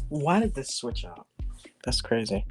Why did this switch out? That's crazy.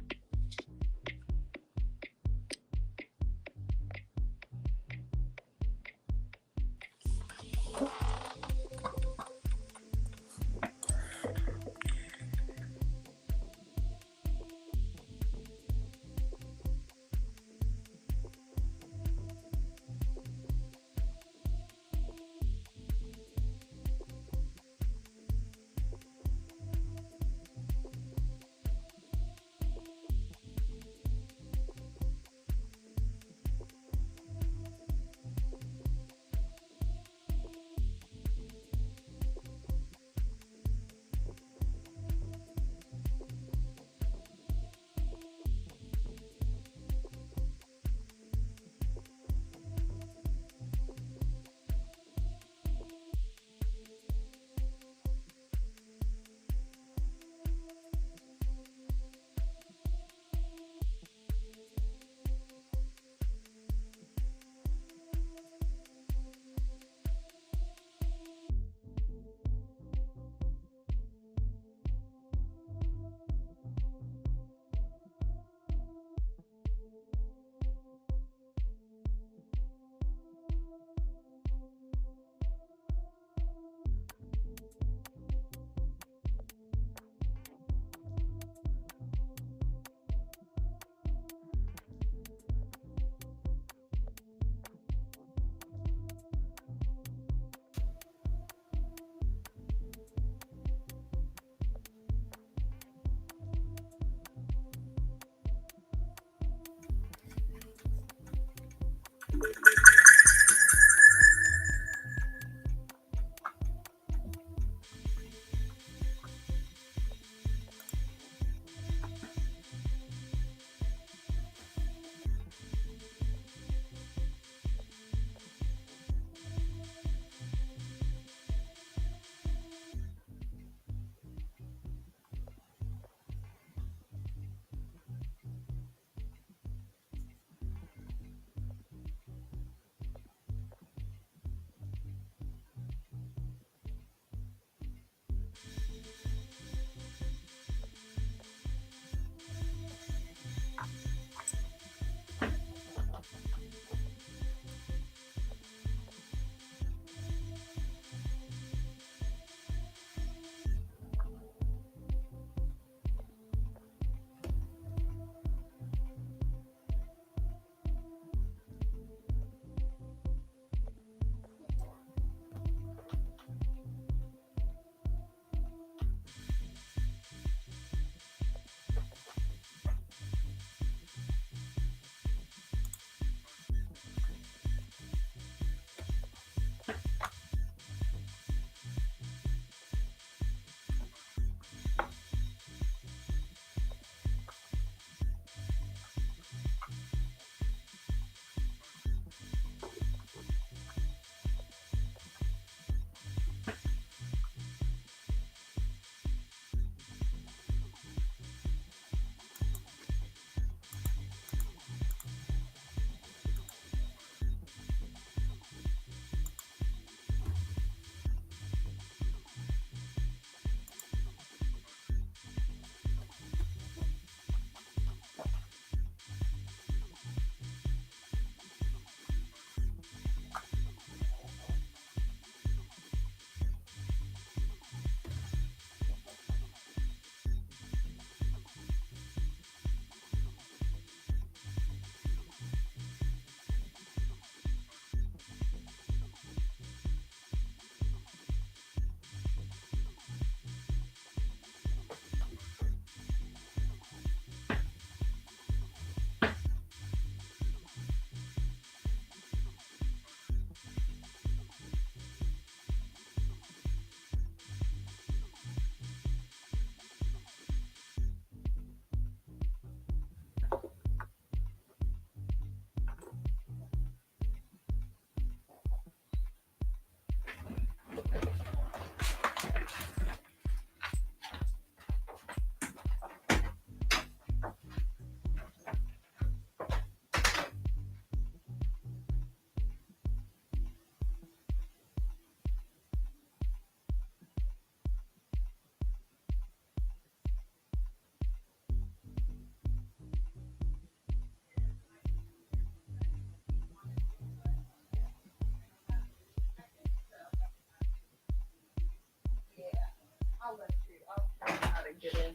get in.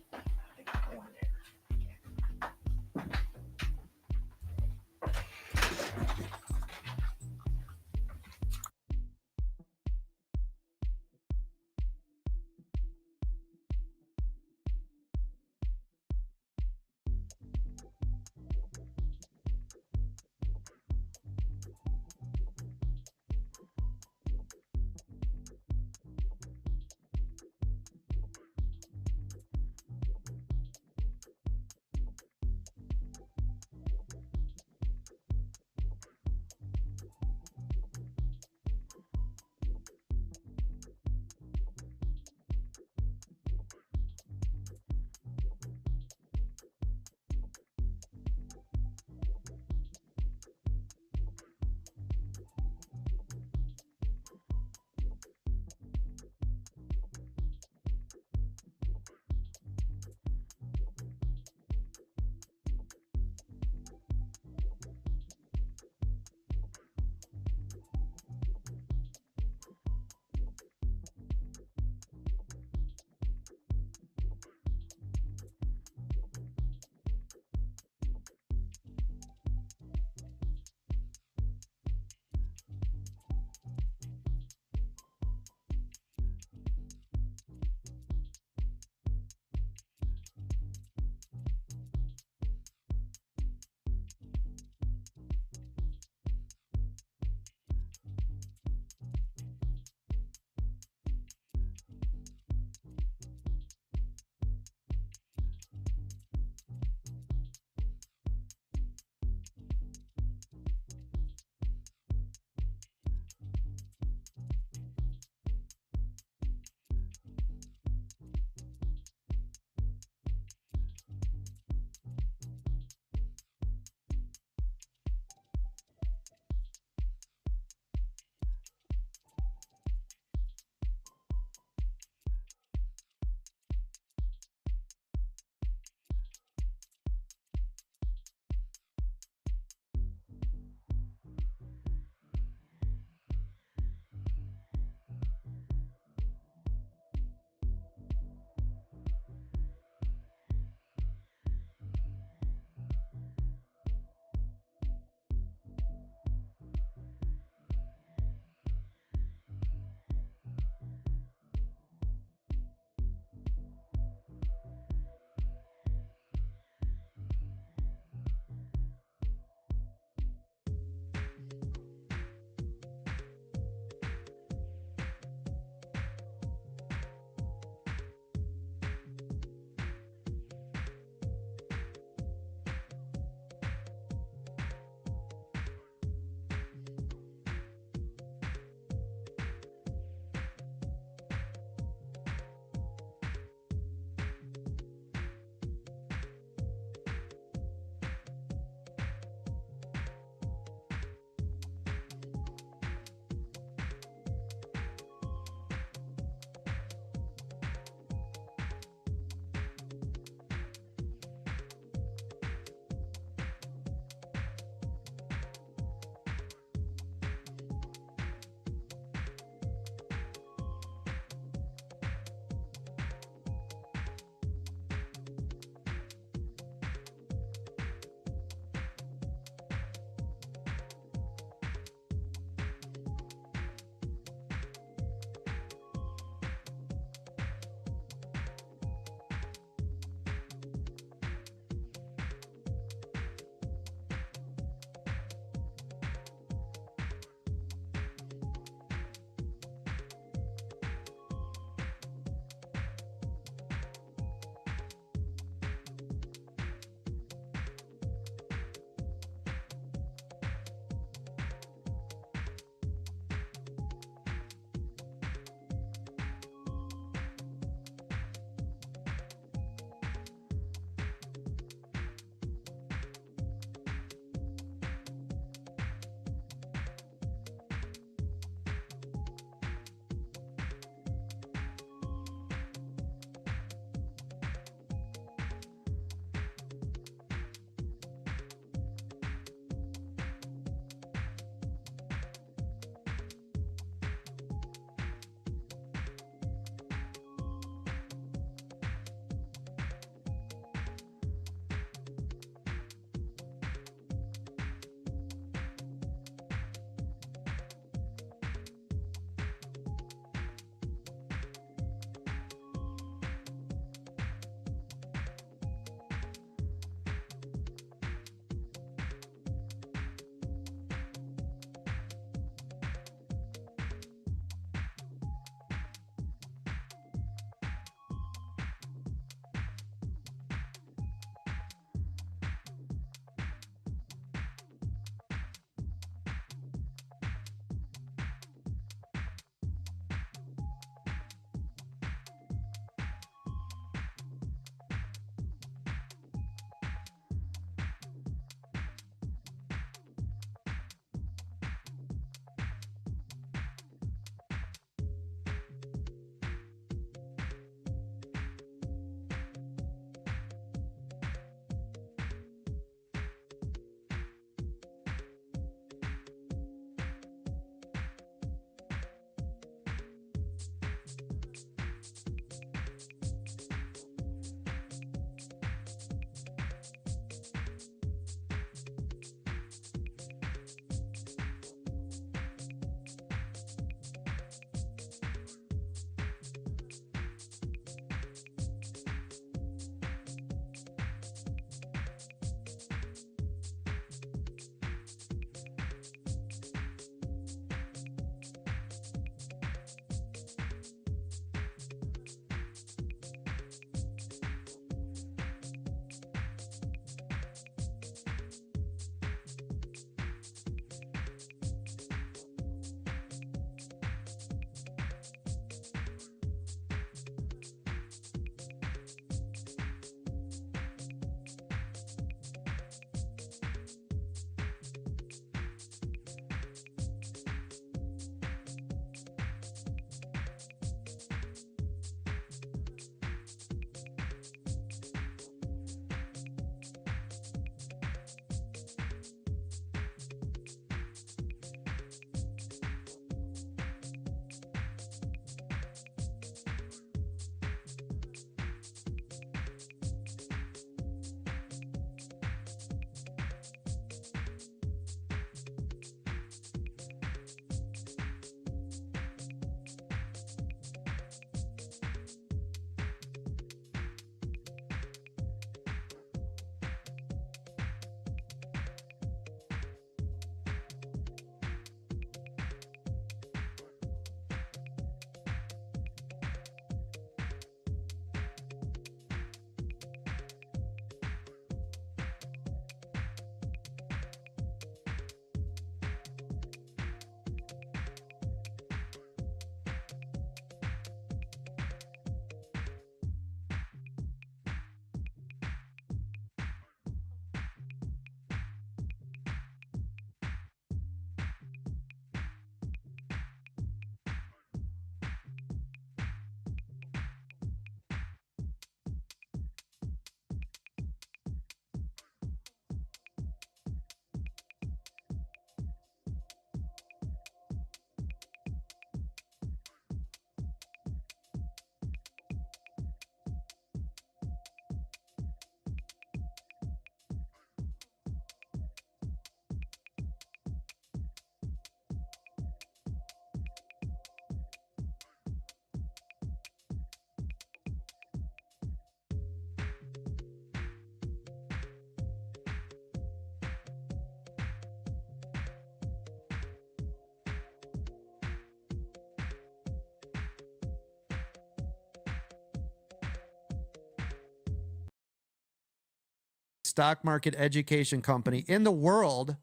stock market education company in the world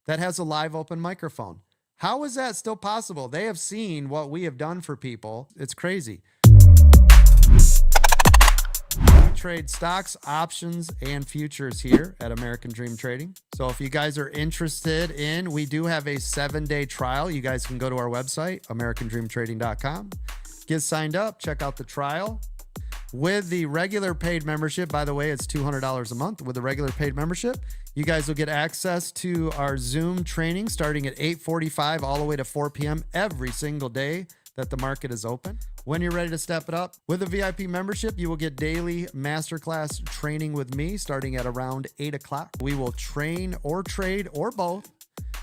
that has a live open microphone. How is that still possible? They have seen what we have done for people. It's crazy. We trade stocks, options, and futures here at American Dream Trading. So if you guys are interested in, we do have a 7-day trial. You guys can go to our website, americandreamtrading.com. Get signed up, check out the trial. With the regular paid membership, by the way, it's $200 a month. With the regular paid membership, you guys will get access to our Zoom training starting at 8:45 all the way to 4 p.m. every single day that the market is open. When you're ready to step it up, with a VIP membership, you will get daily masterclass training with me starting at around 8 o'clock. We will train or trade or both.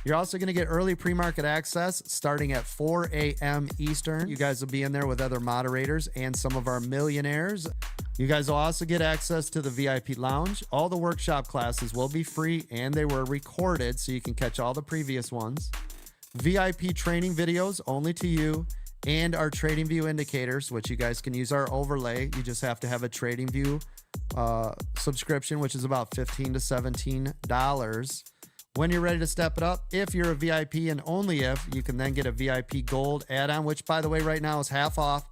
You're also going to get early pre-market access starting at 4 a.m. Eastern. You guys will be in there with other moderators and some of our millionaires. You guys will also get access to the VIP lounge. All the workshop classes will be free and they were recorded so you can catch all the previous ones. VIP training videos only to you, and our trading view indicators, which you guys can use our overlay. You just have to have a trading view subscription, which is about $15 to $17. When you're ready to step it up, if you're a VIP and only if, you can then get a VIP gold add-on, which by the way, right now is half off,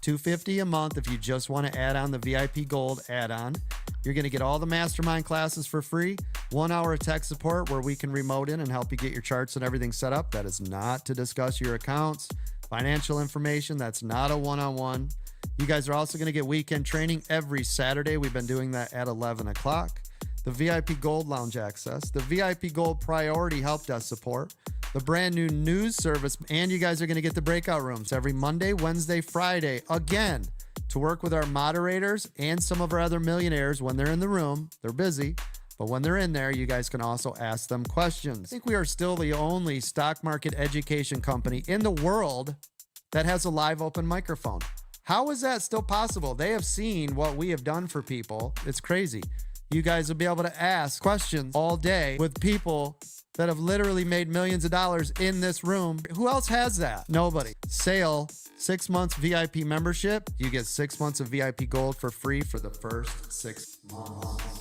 $250 a month. If you just want to add on the VIP gold add-on, you're going to get all the mastermind classes for free, 1 hour of tech support where we can remote in and help you get your charts and everything set up. That is not to discuss your accounts, financial information. That's not a one-on-one. You guys are also going to get weekend training every Saturday. We've been doing that at 11 o'clock. The VIP Gold Lounge access, the VIP Gold Priority Help Desk support, the brand new news service, and you guys are going to get the breakout rooms every Monday, Wednesday, Friday, again, to work with our moderators and some of our other millionaires. When they're in the room, they're busy, but when they're in there, you guys can also ask them questions. I think we are still the only stock market education company in the world that has a live open microphone. How is that still possible? They have seen what we have done for people. It's crazy. You guys will be able to ask questions all day with people that have literally made millions of dollars in this room. Who else has that? Nobody. Sale, 6 months VIP membership. You get 6 months of VIP gold for free for the first 6 months.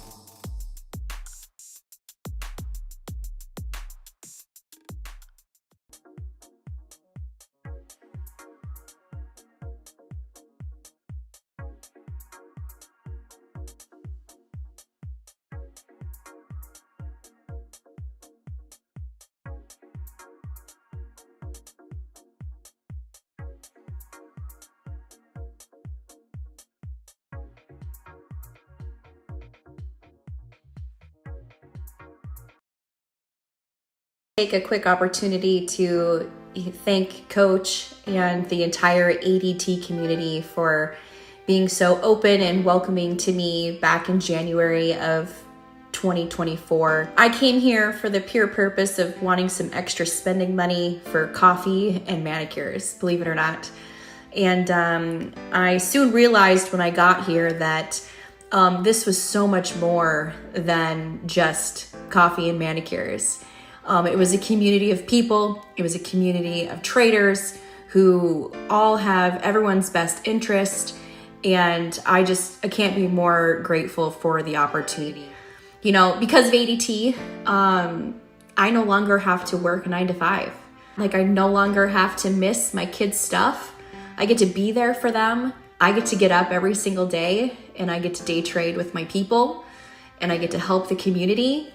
Take a quick opportunity to thank Coach and the entire ADT community for being so open and welcoming to me back in January of 2024. I came here for the pure purpose of wanting some extra spending money for coffee and manicures, believe it or not. And I soon realized when I got here that this was so much more than just coffee and manicures. It was a community of people. It was a community of traders who all have everyone's best interest. And I can't be more grateful for the opportunity. You know, because of ADT, I no longer have to work 9 to 5. Like, I no longer have to miss my kids' stuff. I get to be there for them. I get to get up every single day and I get to day trade with my people and I get to help the community.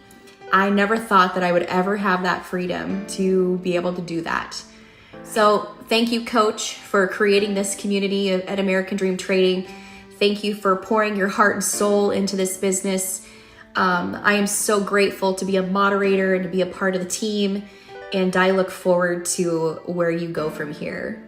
I never thought that I would ever have that freedom to be able to do that. So thank you, Coach, for creating this community at American Dream Trading. Thank you for pouring your heart and soul into this business. I am so grateful to be a moderator and to be a part of the team, and I look forward to where you go from here.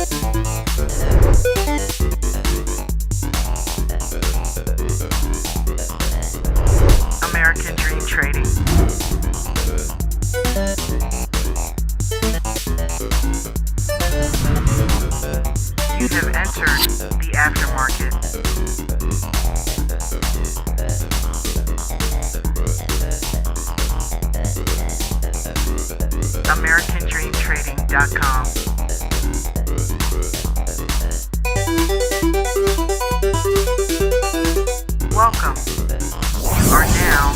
American Dream Trading. You have entered the aftermarket. AmericanDreamTrading.com. Welcome. You are now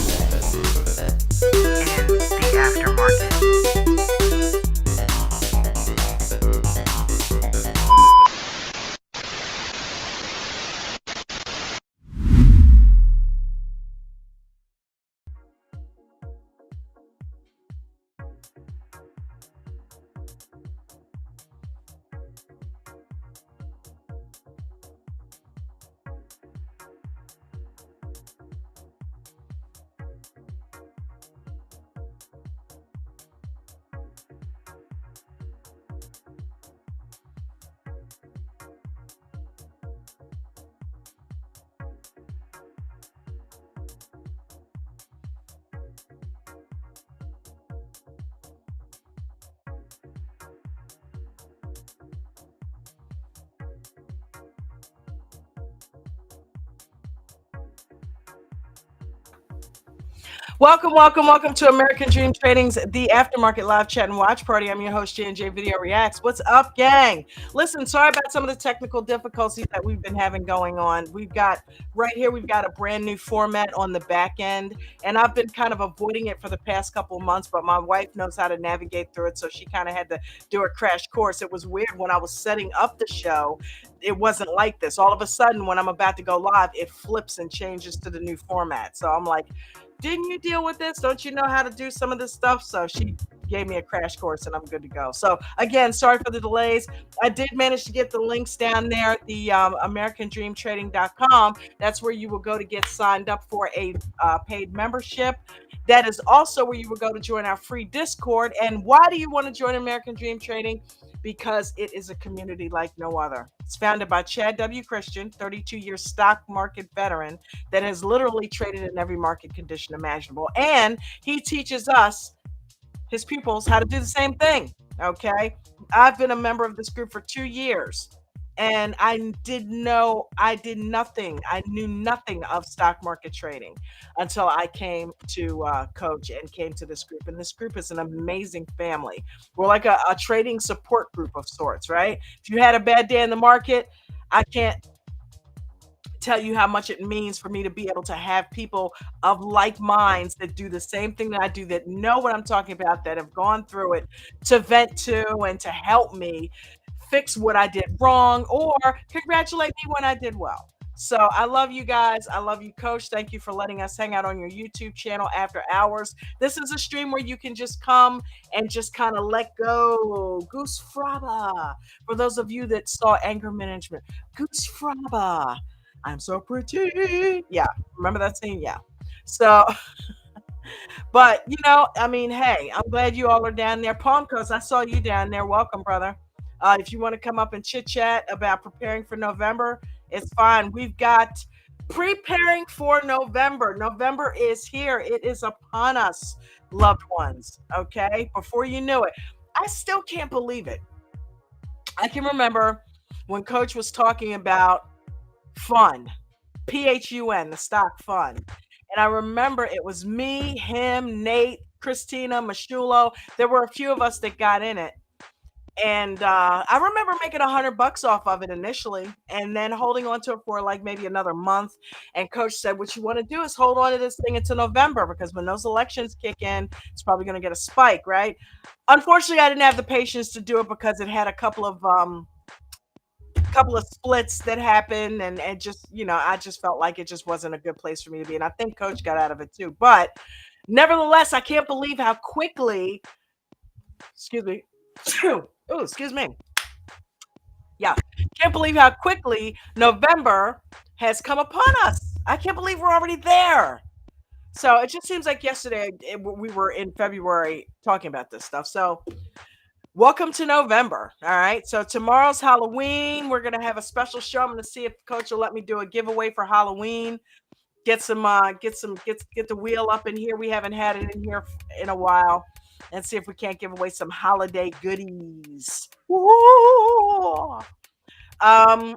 in the aftermarket. Welcome to American Dream Trading's The Aftermarket Live Chat and Watch Party. I'm your host, J&J Video Reacts. What's up, gang? Listen, sorry about some of the technical difficulties that we've been having going on. We've got a brand new format on the back end, and I've been kind of avoiding it for the past couple of months, but my wife knows how to navigate through it, so she kind of had to do a crash course. It was weird when I was setting up the show. It wasn't like this. All of a sudden, when I'm about to go live, it flips and changes to the new format. So I'm like, didn't you deal with this? Don't you know how to do some of this stuff? So she gave me a crash course and I'm good to go. So again, sorry for the delays. I did manage to get the links down there at the AmericanDreamTrading.com. That's where you will go to get signed up for a paid membership. That is also where you will go to join our free Discord. And why do you want to join American Dream Trading? Because it is a community like no other. It's founded by Chad W. Christian, 32-year stock market veteran that has literally traded in every market condition imaginable. And he teaches us, his pupils, how to do the same thing. Okay. I've been a member of this group for 2 years. And I knew nothing of stock market trading until I came to coach and came to this group. And this group is an amazing family. We're like a trading support group of sorts, right? If you had a bad day in the market, I can't tell you how much it means for me to be able to have people of like minds that do the same thing that I do, that know what I'm talking about, that have gone through it, to vent to and to help me fix what I did wrong or congratulate me when I did well. So I love you guys. I love you, Coach. Thank you for letting us hang out on your YouTube channel after hours. This is a stream where you can just come and just kind of let go. Goose Fraba. For those of you that saw Anger Management, Goose Fraba. I'm so pretty. Yeah. Remember that scene? Yeah. So, but I mean, hey, I'm glad you all are down there. Palmcoast, I saw you down there. Welcome, brother. If you want to come up and chit chat about preparing for November, it's fine. We've got preparing for November. November is here. It is upon us, loved ones. Okay. Before you knew it, I still can't believe it. I can remember when Coach was talking about fun, PHUN, the stock fund. And I remember it was me, him, Nate, Christina, Mashulo. There were a few of us that got in it. And I remember making $100 off of it initially and then holding on to it for like maybe another month. And Coach said, what you want to do is hold on to this thing until November, because when those elections kick in, it's probably going to get a spike, right? Unfortunately, I didn't have the patience to do it because it had a couple of splits that happened, and just I just felt like it just wasn't a good place for me to be, and I think Coach got out of it too. But nevertheless, I can't believe how quickly, excuse me, oh, excuse me, yeah, can't believe how quickly November has come upon us. I can't believe we're already there. So it just seems like yesterday we were in February talking about this stuff. So welcome to November. All right. So tomorrow's Halloween. We're gonna have a special show. I'm gonna see if Coach will let me do a giveaway for Halloween. Get the wheel up in here. We haven't had it in here in a while, and see if we can't give away some holiday goodies. Woo! Um,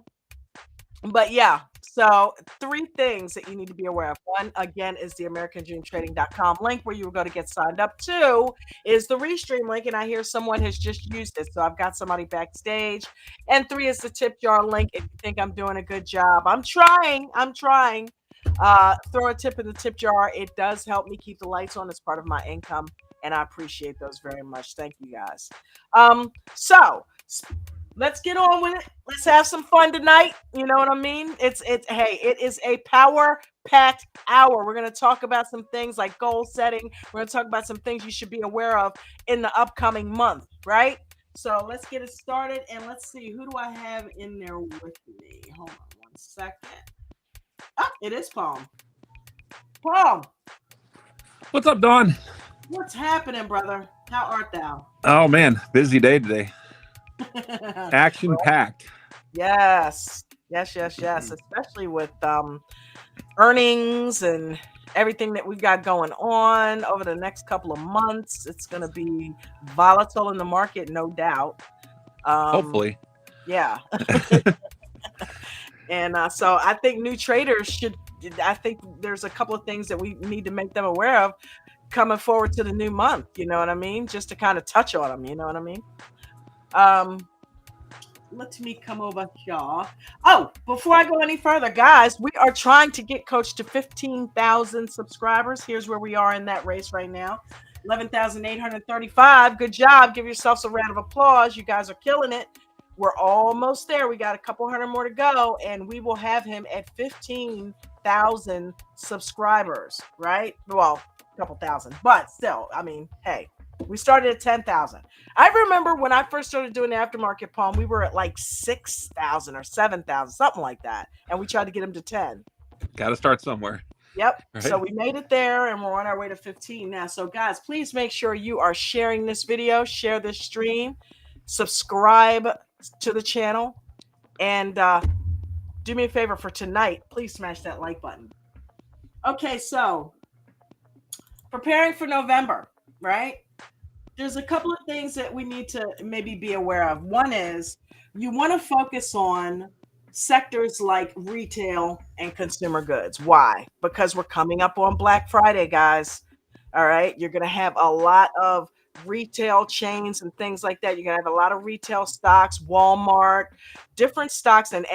but yeah, so three things that you need to be aware of. One, again, is the AmericanDreamTrading.com link where you will go to get signed up. Two is the Restream link, and I hear someone has just used it, so I've got somebody backstage. And three is the tip jar link. If you think I'm doing a good job, I'm trying. Throw a tip in the tip jar. It does help me keep the lights on. It's part of my income, and I appreciate those very much. Thank you guys. So let's get on with it. Let's have some fun tonight. You know what I mean? It is a power packed hour. We're going to talk about some things like goal setting. We're going to talk about some things you should be aware of in the upcoming month, right? So let's get it started, and let's see, who do I have in there with me? Hold on one second. Oh, it is Palm. Palm, What's up, Don? what's happening, brother? How art thou? Oh man, busy day today. Action packed. Yes. Especially with earnings and everything that we've got going on over the next couple of months. It's going to be volatile in the market, no doubt. Hopefully. Yeah. And so I think new traders I think there's a couple of things that we need to make them aware of coming forward to the new month. You know what I mean? Just to kind of touch on them. You know what I mean? Let me come over here. Oh, before I go any further, guys, we are trying to get Coach to 15,000 subscribers. Here's where we are in that race right now. 11,835. Good job. Give yourselves a round of applause. You guys are killing it. We're almost there. We got a couple hundred more to go, and we will have him at 15,000 subscribers, right? Well, a couple thousand, but still, I mean, hey, we started at 10,000. I remember when I first started doing the aftermarket, Palm, we were at like 6,000 or 7,000, something like that. And we tried to get him to 10. Got to start somewhere. Yep. Right. So we made it there, and we're on our way to 15 now. So guys, please make sure you are sharing this video, share this stream, subscribe to the channel, and do me a favor for tonight. Please smash that like button. Okay, so preparing for November, right? There's a couple of things that we need to maybe be aware of. One is you want to focus on sectors like retail and consumer goods. Why? Because we're coming up on Black Friday, guys. All right. You're going to have a lot of retail chains and things like that. You're going to have a lot of retail stocks, Walmart, different stocks. And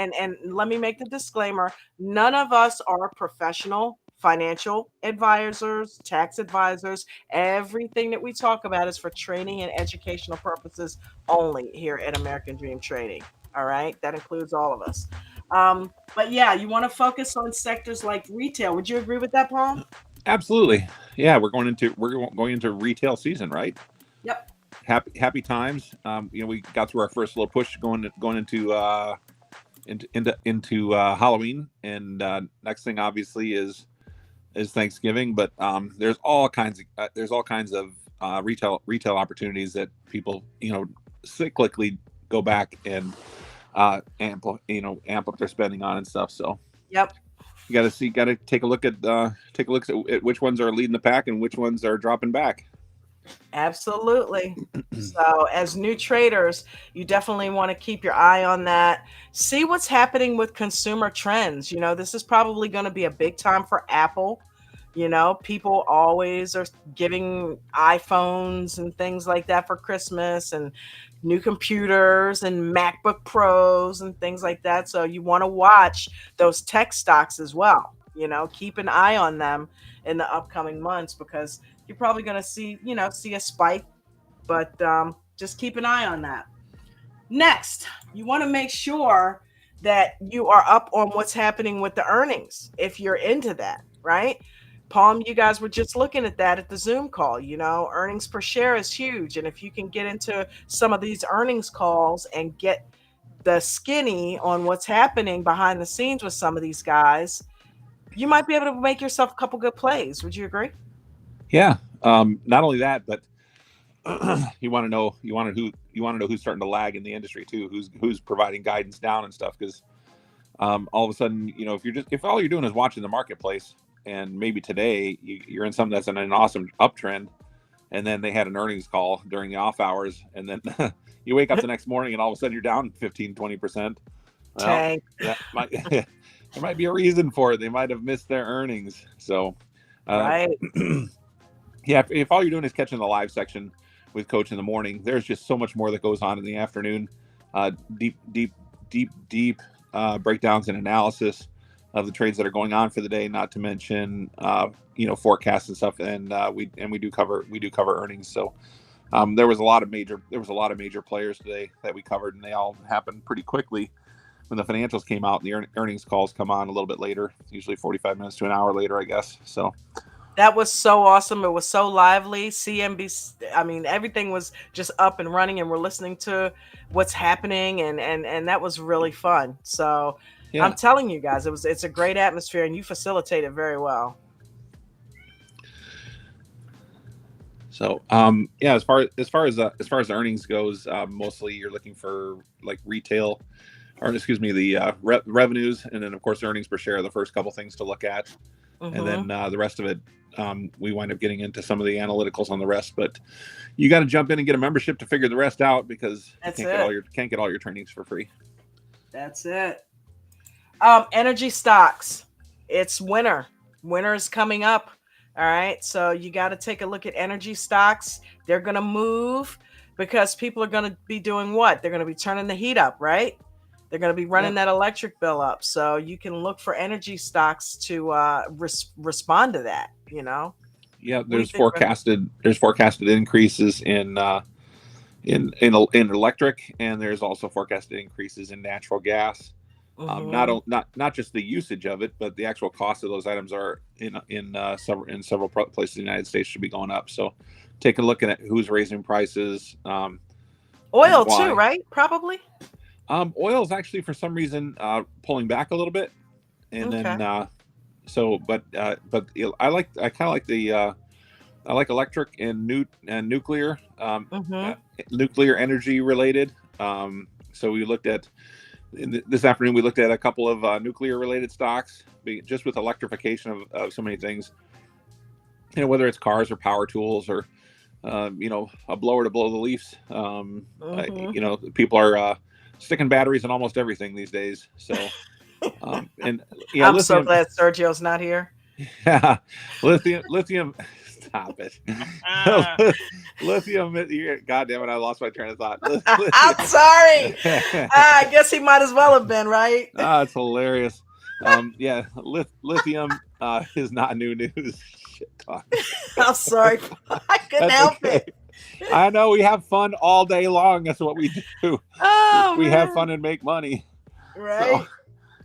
let me make the disclaimer. None of us are professional financial advisors, tax advisors. Everything that we talk about is for training and educational purposes only here at American Dream Trading. All right. That includes all of us. But yeah, you want to focus on sectors like retail. Would you agree with that, Paul? Absolutely. Yeah, we're going into retail season, right? Yep. Happy times. We got through our first little push going into Halloween, and next thing obviously is Thanksgiving. But there's all kinds of retail opportunities that people cyclically go back and amp up their spending on and stuff. So yep. You got to take a look at which ones are leading the pack and which ones are dropping back. Absolutely. So as new traders, you definitely want to keep your eye on that. See what's happening with consumer trends. This is probably going to be a big time for Apple. People always are giving iPhones and things like that for Christmas, and new computers and MacBook Pros and things like that. So you want to watch those tech stocks as well. Keep an eye on them in the upcoming months, because you're probably going to see a spike, but just keep an eye on that. Next, you want to make sure that you are up on what's happening with the earnings, if you're into that, right? Palm, you guys were just looking at that at the Zoom call. Earnings per share is huge. And if you can get into some of these earnings calls and get the skinny on what's happening behind the scenes with some of these guys, you might be able to make yourself a couple good plays. Would you agree? Yeah. Not only that, but you want to know who's starting to lag in the industry too, who's providing guidance down and stuff. Because all of a sudden, if all you're doing is watching the marketplace, and maybe today you're in something that's in an awesome uptrend, and then they had an earnings call during the off hours, and then you wake up the next morning and all of a sudden you're down 15-20%. Well, Tank. that might there might be a reason for it. They might have missed their earnings. So Right. yeah, if all you're doing is catching the live section with Coach in the morning, there's just so much more that goes on in the afternoon. Deep breakdowns and analysis of the trades that are going on for the day, not to mention forecasts and stuff. And we do cover earnings. So there was a lot of major players today that we covered, and they all happened pretty quickly when the financials came out. And the earnings calls come on a little bit later, usually 45 minutes to an hour later, I guess. So That was so awesome. It was so lively. CNBC, I mean, everything was just up and running, and we're listening to what's happening, and that was really fun. So yeah. I'm telling you guys, it's a great atmosphere, and you facilitate it very well. So as far as the earnings goes, mostly you're looking for like retail, or excuse me, the revenues, and then of course earnings per share are the first couple things to look at. And then the rest of it, we wind up getting into some of the analyticals on the rest. But you got to jump in and get a membership to figure the rest out, because you can't get all your trainings for free. That's it. Energy stocks. It's winter. Winter is coming up. All right. So you got to take a look at energy stocks. They're going to move because people are going to be doing what? They're going to be turning the heat up, right? They're going to be running that electric bill up. So you can look for energy stocks to respond to that, Yeah, there's forecasted increases in electric, and there's also forecasted increases in natural gas. Not just the usage of it, but the actual cost of those items are in several places in the United States should be going up. So take a look at who's raising prices. Oil too, right? Probably. Oil is actually for some reason pulling back a little bit, and then I like electric and nuclear, nuclear energy related. So we looked at this afternoon. We looked at a couple of nuclear related stocks, just with electrification of so many things. Whether it's cars or power tools or a blower to blow the leaves. People are sticking batteries in almost everything these days. So, I'm lithium, so glad Sergio's not here. Yeah, lithium. Stop it. Lithium. God damn it! I lost my train of thought. I'm sorry. I guess he might as well have been, right? It's hilarious. Lithium is not new news. Shit talk. I'm sorry. I couldn't help it. I know, we have fun all day long. That's what we do. We have fun and make money. Right. So,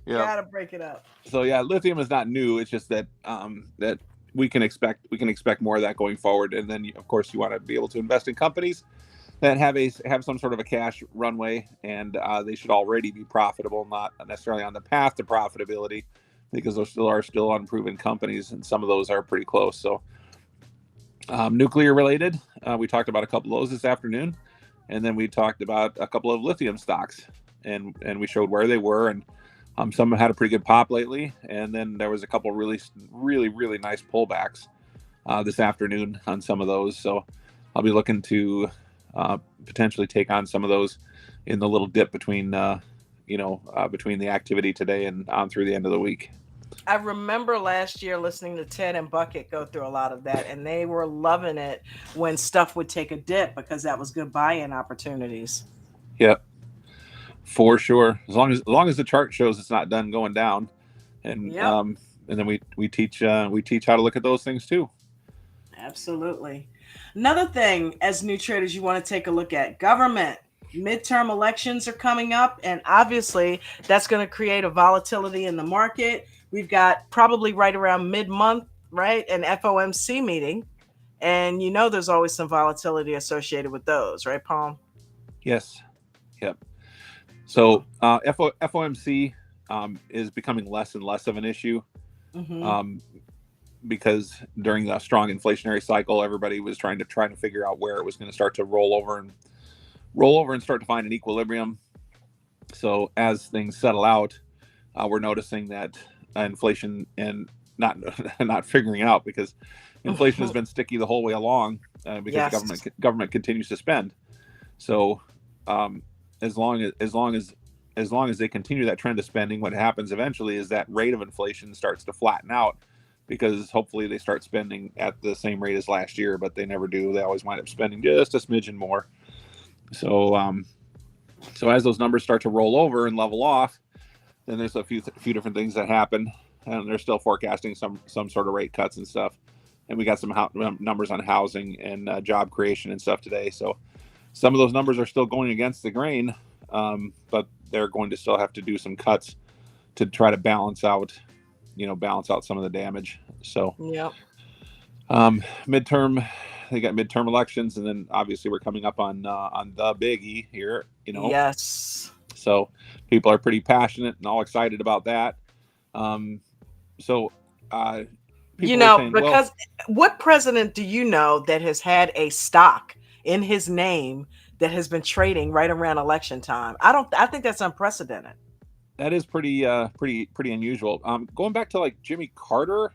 yeah. Gotta break it up. So yeah, lithium is not new. It's just that that we can expect more of that going forward. And then of course you want to be able to invest in companies that have some sort of a cash runway, and they should already be profitable, not necessarily on the path to profitability, because those are still unproven companies, and some of those are pretty close. So nuclear related, we talked about a couple of those this afternoon, and then we talked about a couple of lithium stocks, and we showed where they were, and some had a pretty good pop lately, and then there was a couple really nice pullbacks this afternoon on some of those. So I'll be looking to potentially take on some of those in the little dip between between the activity today and on through the end of the week. I remember last year listening to Ted and Bucket go through a lot of that, and they were loving it when stuff would take a dip, because that was good buy-in opportunities. Yeah, for sure. As long as the chart shows it's not done going down, and then we teach how to look at those things too. Absolutely. Another thing, as new traders, you want to take a look at government. Midterm elections are coming up, and obviously that's going to create a volatility in the market. We've got probably right around mid-month, right, an FOMC meeting, and there's always some volatility associated with those, right, Paul? Yes. Yep. So FOMC is becoming less and less of an issue, because during the strong inflationary cycle, everybody was trying to figure out where it was going to start to roll over and roll over and start to find an equilibrium. So as things settle out, we're noticing that inflation, and not not figuring it out, because inflation has been sticky the whole way along, because Yes. the government continues to spend. So as long as they continue that trend of spending, what happens eventually is that rate of inflation starts to flatten out, because hopefully they start spending at the same rate as last year, but they never do. They always wind up spending just a smidgen more. So so as those numbers start to roll over and level off, then there's a few different things that happen, and they're still forecasting some sort of rate cuts and stuff. And we got some numbers on housing and job creation and stuff today. So some of those numbers are still going against the grain, but they're going to still have to do some cuts to try to balance out some of the damage. So Yep. Midterm, they got midterm elections, and then obviously we're coming up on the biggie here. Yes. So people are pretty passionate and all excited about that. So people are saying, because what president do you know that has had a stock in his name that has been trading right around election time? I think that's unprecedented. that is pretty unusual. Going back to like Jimmy Carter,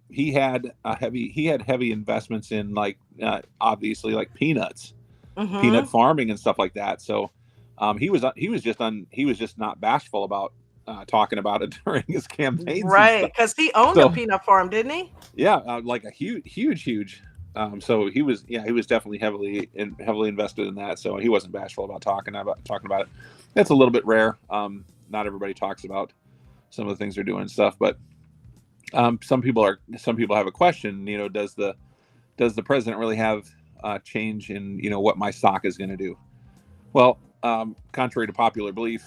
he had heavy investments in obviously like peanuts, peanut farming and stuff like that. So he was just not bashful about talking about it during his campaigns, right? Because he owned a peanut farm, didn't he? Yeah, like a huge. So he was definitely heavily invested in that. So he wasn't bashful about talking about it. That's a little bit rare. Not everybody talks about some of the things they're doing and stuff, but some people have a question. Does the president really have change in what my stock is going to do? Well, contrary to popular belief,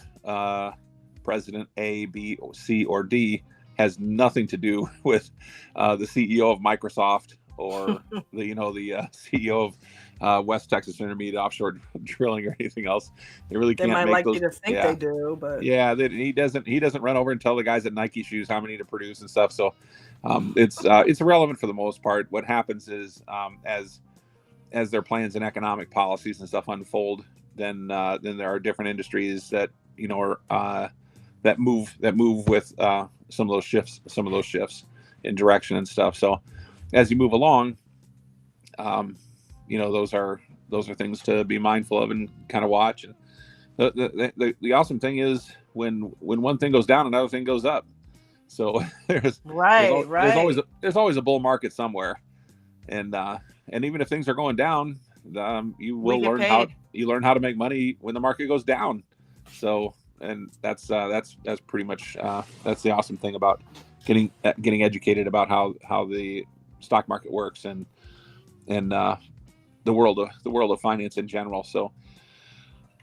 President A, B, C, or D has nothing to do with the CEO of Microsoft or the CEO of West Texas Intermediate Offshore Drilling or anything else. They really can't. They might make like those, you to think they do, but yeah, he doesn't run over and tell the guys at Nike shoes how many to produce and stuff. So it's irrelevant for the most part. What happens is as their plans and economic policies and stuff unfold, then there are different industries that are that move with some of those shifts in direction and stuff. So as you move along, those are things to be mindful of and kind of watch. And the awesome thing is when one thing goes down, another thing goes up. So there's always a bull market somewhere, and even if things are going down, you will learn how to make money when the market goes down. So, and that's pretty much that's the awesome thing about getting educated about how the stock market works and the world of finance in general. So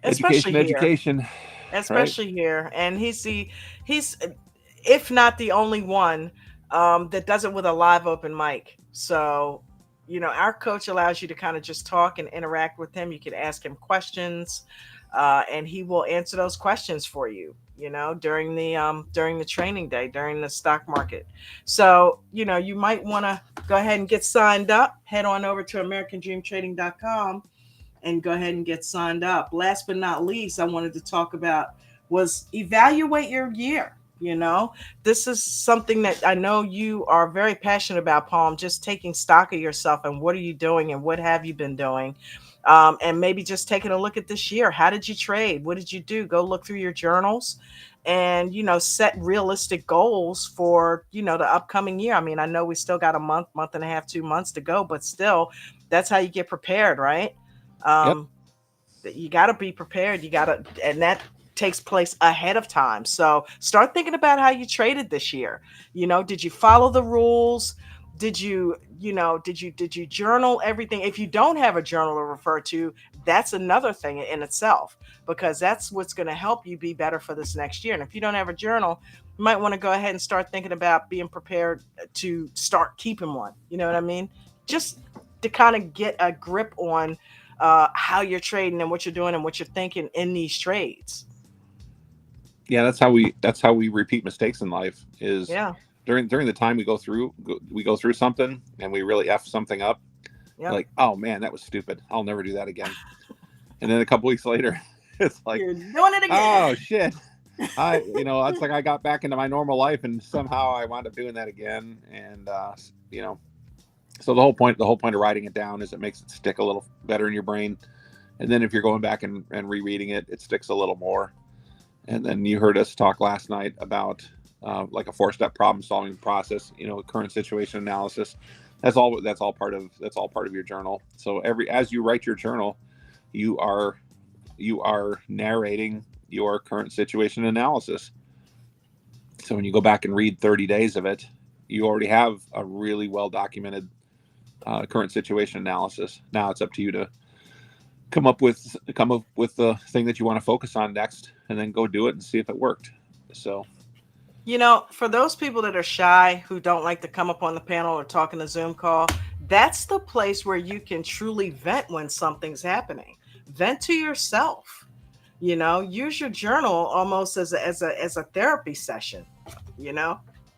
education, especially right? here. And he's if not the only one that does it with a live open mic. So our coach allows you to kind of just talk and interact with him. You can ask him questions, and he will answer those questions for you, during the training day, during the stock market. So, you might want to go ahead and get signed up. Head on over to AmericanDreamTrading.com and go ahead and get signed up. Last but not least, I wanted to talk about was evaluate your year. This is something that I know you are very passionate about, Palm, just taking stock of yourself and what are you doing and what have you been doing? And maybe just taking a look at this year. How did you trade? What did you do? Go look through your journals and, set realistic goals for, the upcoming year. I mean, I know we still got a month and a half, 2 months to go, but still, that's how you get prepared, right? Yep. You got to be prepared. And that takes place ahead of time. So start thinking about how you traded this year. Did you follow the rules? Did you journal everything? If you don't have a journal to refer to, that's another thing in itself, because that's what's going to help you be better for this next year. And if you don't have a journal, you might want to go ahead and start thinking about being prepared to start keeping one. You know what I mean? Just to kind of get a grip on how you're trading and what you're doing and what you're thinking in these trades. Yeah, that's how we repeat mistakes in life. Is during the time we go through something and we really F something up. Yep. Like, oh man, that was stupid. I'll never do that again. And then a couple weeks later, it's like, You're doing it again. oh shit. It's like I got back into my normal life and somehow I wound up doing that again. And, so the whole point of writing it down is it makes it stick a little better in your brain. And then if you're going back and rereading it, it sticks a little more. And then you heard us talk last night about like a 4-step problem solving process, current situation analysis. That's all part of your journal. So as you write your journal, you are narrating your current situation analysis. So when you go back and read 30 days of it, you already have a really well documented current situation analysis. Now it's up to you to come up with the thing that you want to focus on next, and then go do it and see if it worked. So, for those people that are shy, who don't like to come up on the panel or talk in a Zoom call, that's the place where you can truly vent when something's happening. Vent to yourself. Use your journal almost as a therapy session.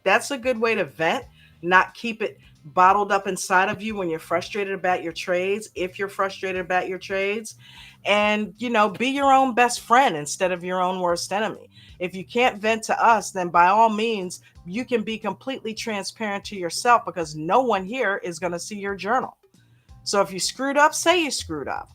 That's a good way to vent, not keep it bottled up inside of you when you're frustrated about your trades, if you're frustrated about your trades, and be your own best friend instead of your own worst enemy. If you can't vent to us, then by all means you can be completely transparent to yourself, because no one here is going to see your journal. So if you screwed up, say you screwed up.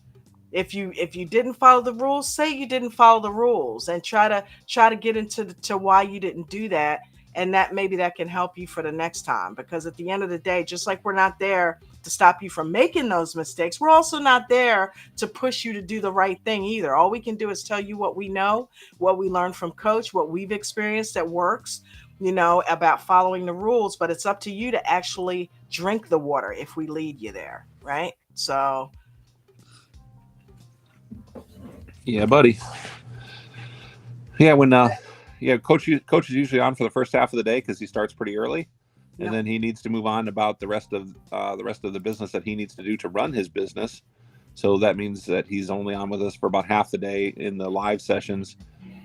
If you didn't follow the rules, say you didn't follow the rules, and try to get into to why you didn't do that, and that maybe that can help you for the next time. Because at the end of the day, just like we're not there to stop you from making those mistakes, we're also not there to push you to do the right thing either. All we can do is tell you what we know, what we learned from Coach, what we've experienced that works, about following the rules. But it's up to you to actually drink the water if we lead you there, right? So yeah, buddy. Yeah, when coach is usually on for the first half of the day because he starts pretty early, and then he needs to move on about the rest of the business that he needs to do to run his business. So that means that he's only on with us for about half the day in the live sessions,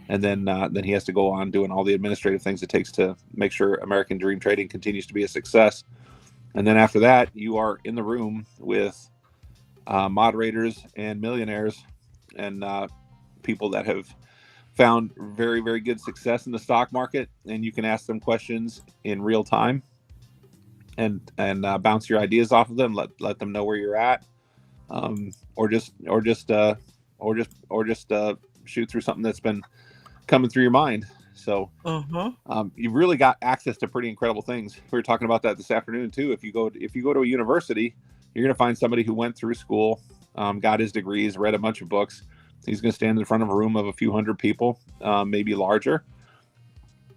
and then he has to go on doing all the administrative things it takes to make sure American Dream Trading continues to be a success. And then after that, you are in the room with moderators and millionaires and people that have found very, very good success in the stock market, and you can ask them questions in real time and bounce your ideas off of them, let them know where you're at, or just shoot through something that's been coming through your mind. So you've really got access to pretty incredible things. We were talking about that this afternoon too. If you go to a university, you're going to find somebody who went through school, got his degrees, read a bunch of books. He's going to stand in front of a room of a few hundred people, maybe larger.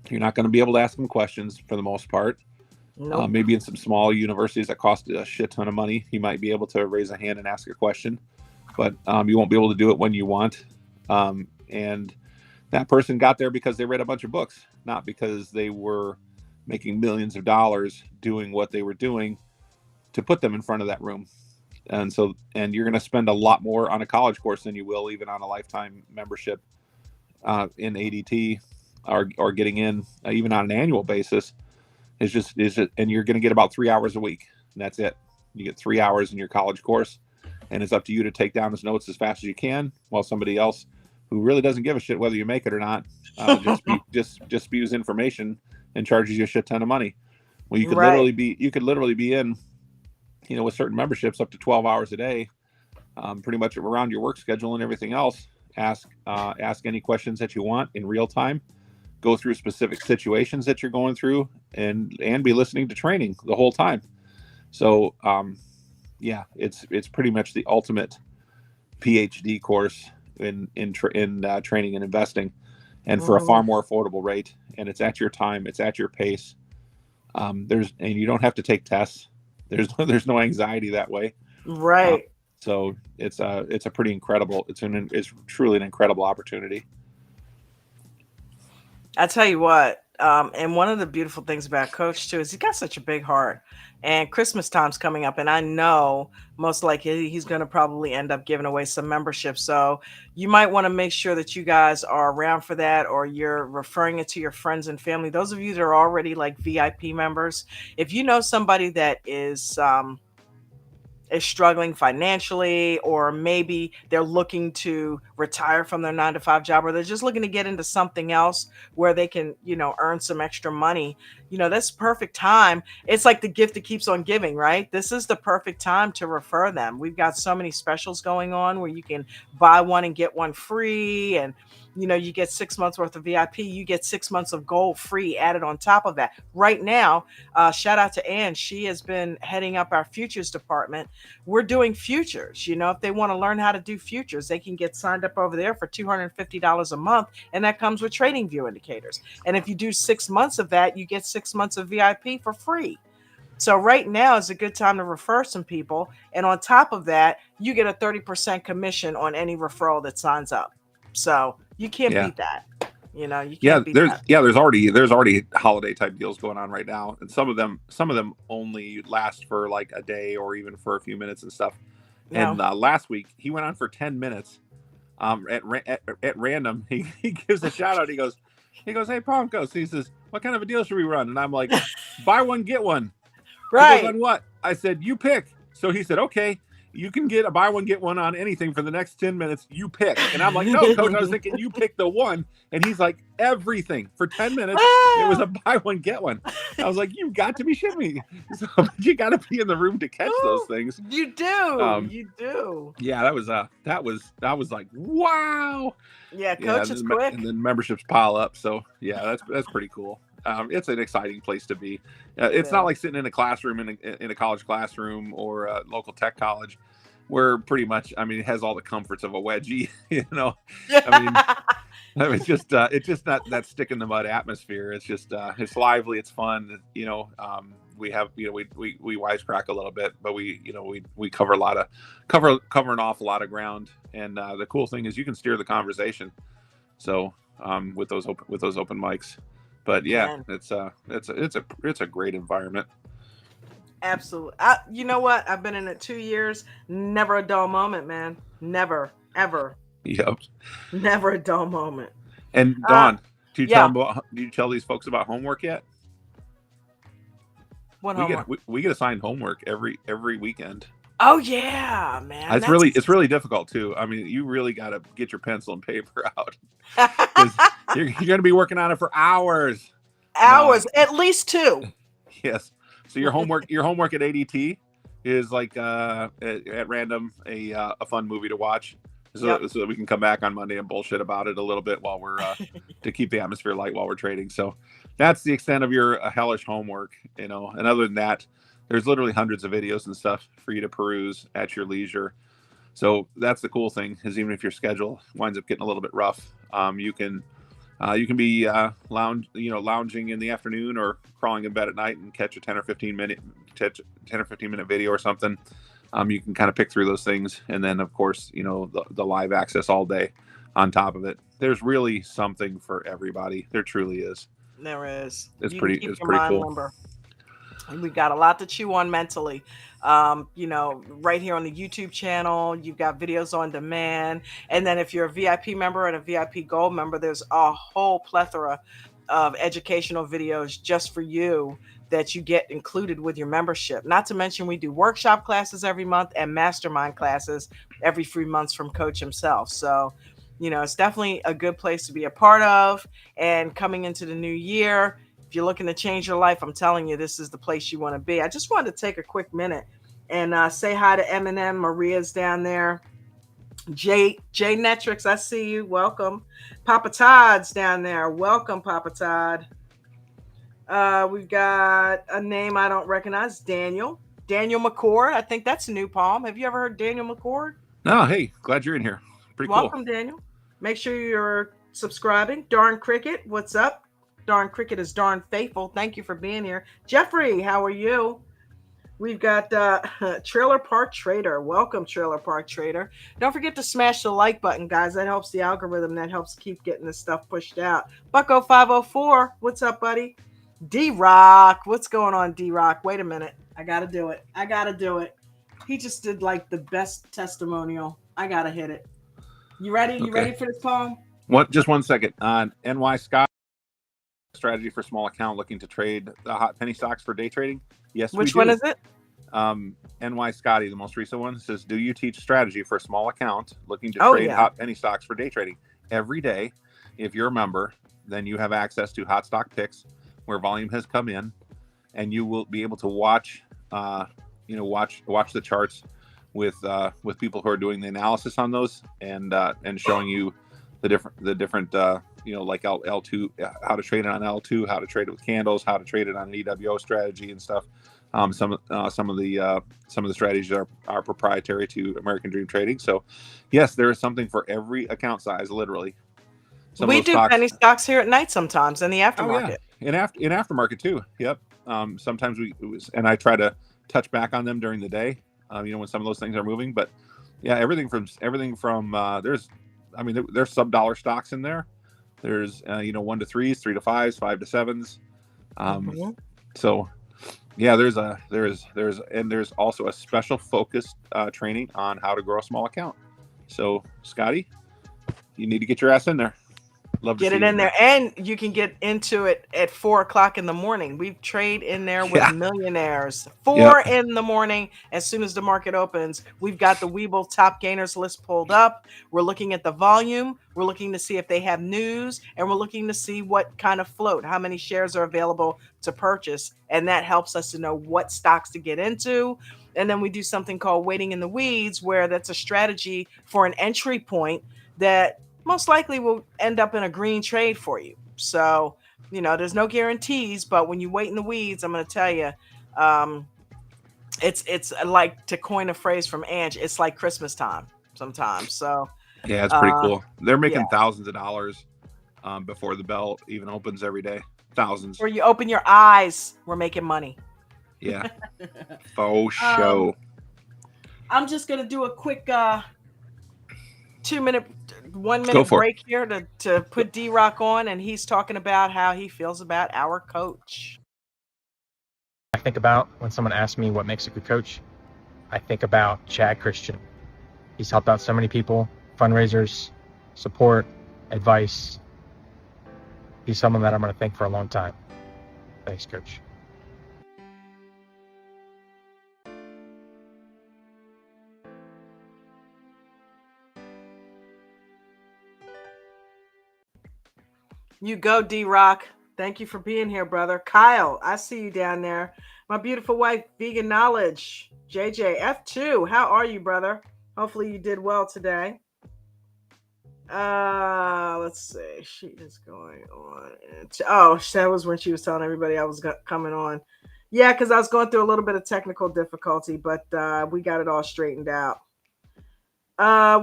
You're not going to be able to ask him questions for the most part. Nope. Maybe in some small universities that cost a shit ton of money, he might be able to raise a hand and ask a question, but you won't be able to do it when you want. And that person got there because they read a bunch of books, not because they were making millions of dollars doing what they were doing to put them in front of that room. And you're going to spend a lot more on a college course than you will even on a lifetime membership in ADT or getting in even on an annual basis. And you're going to get about 3 hours a week, and that's it. You get 3 hours in your college course, and it's up to you to take down his notes as fast as you can, while somebody else who really doesn't give a shit whether you make it or not just spews information and charges you a shit ton of money. Well, you could literally be in, with certain memberships up to 12 hours a day, pretty much around your work schedule and everything else. Ask any questions that you want in real time. Go through specific situations that you're going through, and be listening to training the whole time. So, it's pretty much the ultimate PhD course in training and investing, and for a far more affordable rate. And it's at your time, it's at your pace. And you don't have to take tests. There's no anxiety that way. Right. So it's a pretty incredible. It's truly an incredible opportunity. I tell you what, and one of the beautiful things about Coach too is he's got such a big heart. And Christmas time's coming up, and I know most likely he's going to probably end up giving away some memberships. So you might want to make sure that you guys are around for that, or you're referring it to your friends and family. Those of you that are already like VIP members, if you know somebody that is is struggling financially, or maybe they're looking to retire from their 9 to 5 job, or they're just looking to get into something else where they can, earn some extra money, that's perfect time. It's like the gift that keeps on giving, right? This is the perfect time to refer them. We've got so many specials going on where you can buy one and get one free, and you get 6 months worth of VIP, you get 6 months of gold free added on top of that. Right now, shout out to Ann. She has been heading up our futures department. We're doing futures. If they want to learn how to do futures, they can get signed up over there for $250 a month, and that comes with trading view indicators. And if you do 6 months of that, you get 6 months of VIP for free. So right now is a good time to refer some people, and on top of that, you get a 30% commission on any referral that signs up. So you can't Yeah. beat that. You can't beat that. There's already holiday type deals going on right now, and some of them only last for like a day or even for a few minutes and stuff. No. And last week he went on for 10 minutes. At random, he gives a shout out. He goes, "Hey, Broncos." He says, "What kind of a deal should we run?" And I'm like, "Buy one get one." Right. He goes, "On what?" I said, "You pick." So he said, "Okay, you can get a buy one get one on anything for the next 10 minutes. You pick." And I'm like, "No, coach, I was thinking you pick the one." And he's like, "Everything for 10 minutes. It was a buy one get one." I was like, "You got to be shitting me." So, you got to be in the room to catch those things. You do. You do. Yeah, that was like, wow. Yeah, coach is quick. And then memberships pile up. So yeah, that's pretty cool. It's an exciting place to be. It's not like sitting in a classroom in a college classroom or a local tech college, where pretty much, it has all the comforts of a wedgie. It's just not that stick in the mud atmosphere. It's just it's lively, it's fun. We have we wisecrack a little bit, but we cover an awful lot of ground. And the cool thing is you can steer the conversation. So with those open mics. But yeah, it's a great environment. Absolutely. You know what? I've been in it 2 years. Never a dull moment, man. Never, ever. Yep. Never a dull moment. And Dawn, do you tell these folks about homework yet? What homework? We get assigned homework every weekend. Oh yeah, man. It's really difficult too. You really got to get your pencil and paper out. You're going to be working on it for hours. At least 2. Yes. So your homework at ADT is like at random a fun movie to watch, so that we can come back on Monday and bullshit about it a little bit while we're to keep the atmosphere light while we're trading. So that's the extent of your hellish homework, And other than that, there's literally hundreds of videos and stuff for you to peruse at your leisure. So that's the cool thing, is even if your schedule winds up getting a little bit rough, you can be lounging in the afternoon or crawling in bed at night and catch a 10 or 15 minute video or something. You can kind of pick through those things, and then of course the live access all day on top of it. There's really something for everybody. There truly is. There is. It's pretty cool. Limber. We've got a lot to chew on mentally. Right here on the YouTube channel, you've got videos on demand. And then if you're a VIP member and a VIP Gold member, there's a whole plethora of educational videos just for you that you get included with your membership. Not to mention, we do workshop classes every month and mastermind classes every 3 months from Coach himself. So, it's definitely a good place to be a part of. And coming into the new year, if you're looking to change your life, I'm telling you, this is the place you want to be. I just wanted to take a quick minute and say hi to Eminem. Maria's down there. Jay Netrix, I see you. Welcome. Papa Todd's down there. Welcome, Papa Todd. We've got a name I don't recognize. Daniel McCord. I think that's a new palm. Have you ever heard Daniel McCord? No. Hey, glad you're in here. Pretty cool. Welcome, Daniel. Make sure you're subscribing. Darn Cricket, what's up? Darn Cricket is darn faithful. Thank you for being here. Jeffrey, how are you? We've got Trailer Park Trader. Welcome, Trailer Park Trader. Don't forget to smash the like button, guys. That helps the algorithm. That helps keep getting this stuff pushed out. Bucko504, what's up, buddy? D-Rock, what's going on, D-Rock? Wait a minute. I got to do it. He just did like the best testimonial. I got to hit it. You ready? You ready for this poem? Just 1 second. NY Scott, strategy for small account looking to trade the hot penny stocks for day trading. Yes, which one is it? NY Scotty, the most recent one, says, do you teach strategy for a small account looking to Oh, trade yeah. hot penny stocks for day trading? Every day, if you're a member, then you have access to hot stock picks where volume has come in, and you will be able to watch watch the charts with people who are doing the analysis on those, and showing you the different like L2, how to trade it on L2, how to trade it with candles, how to trade it on an EWO strategy and stuff. Some of the strategies are proprietary to American Dream Trading. So yes, there is something for every account size, literally. We do penny stocks here at night sometimes in the aftermarket. In aftermarket too. Yep. Sometimes and I try to touch back on them during the day, when some of those things are moving. But yeah, everything from there's sub-dollar stocks in there. There's 1 to 3s, 3 to 5s, 5 to 7s. So yeah, there's also a special focused training on how to grow a small account. So Scotty, you need to get your ass in there. Love to get it in there, and you can get into it at 4 o'clock in the morning. We trade in there with millionaires 4 in the morning. As soon as the market opens, we've got the Webull top gainers list pulled up. We're looking at the volume. We're looking to see if they have news, and we're looking to see what kind of float, how many shares are available to purchase, and that helps us to know what stocks to get into. And then we do something called waiting in the weeds, where that's a strategy for an entry point that most likely will end up in a green trade for you. So, there's no guarantees, but when you wait in the weeds, I'm going to tell you, it's like, to coin a phrase from Ange, it's like Christmas time sometimes. So yeah, it's pretty cool. They're making thousands of dollars before the bell even opens every day. Thousands. Where you open your eyes, we're making money. Yeah. Faux show. I'm just going to do a quick 1 minute break here to put D-Rock on, and he's talking about how he feels about our coach. I think about when someone asks me what makes a good coach, I think about Chad Christian. He's helped out so many people, fundraisers, support, advice. He's someone that I'm going to thank for a long time. Thanks, Coach. You go, D-Rock. Thank you for being here, brother. Kyle, I see you down there. My beautiful wife, Vegan Knowledge. JJ, F2, how are you, brother? Hopefully you did well today. Let's see. She is going on. That was when she was telling everybody I was coming on. Yeah, because I was going through a little bit of technical difficulty, but we got it all straightened out.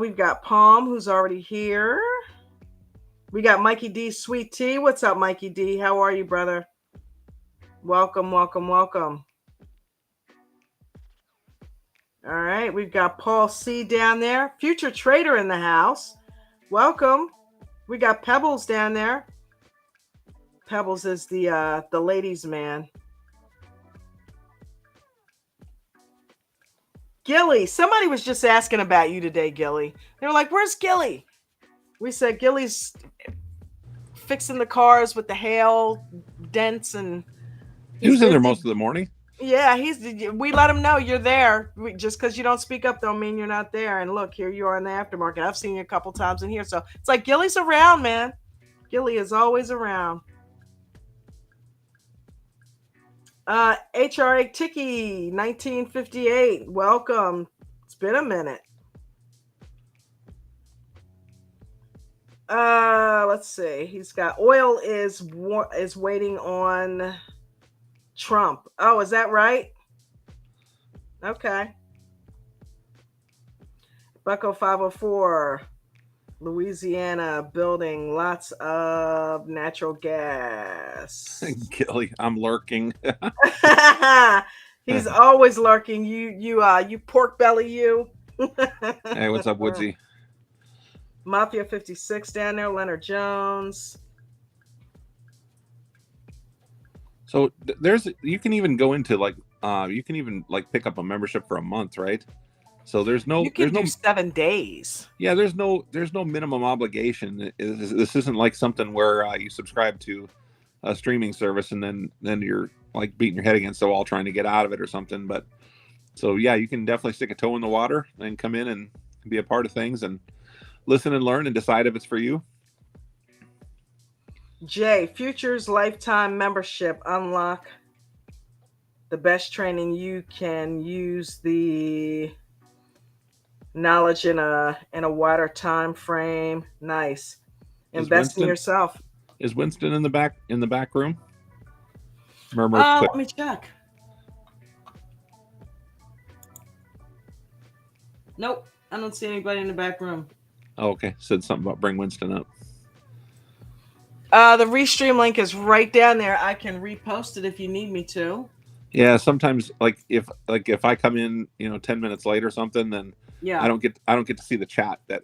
We've got Palm, who's already here. We got Mikey D, Sweet Tea. What's up, Mikey D? How are you, brother? Welcome, welcome, welcome. All right, we've got Paul C down there. Future Trader in the house. Welcome. We got Pebbles down there. Pebbles is the ladies' man. Gilly, somebody was just asking about you today, Gilly. They were like, where's Gilly? We said Gilly's fixing the cars with the hail dents, and he was in there most of the morning. Yeah, we let him know you're there. Just because you don't speak up don't mean you're not there. And look, here you are in the aftermarket. I've seen you a couple times in here. So it's like Gilly's around, man. Gilly is always around. HRA Tiki 1958. Welcome. It's been a minute. Let's see. He's got oil is waiting on Trump. Oh, is that right? Okay. Bucko 504, Louisiana, building lots of natural gas. Gilly, I'm lurking. He's always lurking. You pork belly, you. Hey, what's up, Woodsy? Mafia 56 down there, Leonard Jones. So you can even go into pick up a membership for a month, right? So there's no 7 days. Yeah, there's no minimum obligation. This isn't like something where you subscribe to a streaming service and then you're like beating your head against the wall trying to get out of it or something. But So yeah, you can definitely stick a toe in the water and come in and be a part of things and listen and learn and decide if it's for you. Jay, Futures Lifetime Membership. Unlock the best training you can use the knowledge in a wider time frame. Nice. Invest in yourself. Is Winston in the back room? Murmur quick. Let me check. Nope, I don't see anybody in the back room. Oh, okay. Said something about bring Winston up. The restream link is right down there. I can repost it if you need me to. Yeah, sometimes if I come in, 10 minutes late or something, then Yeah, I don't get to see the chat that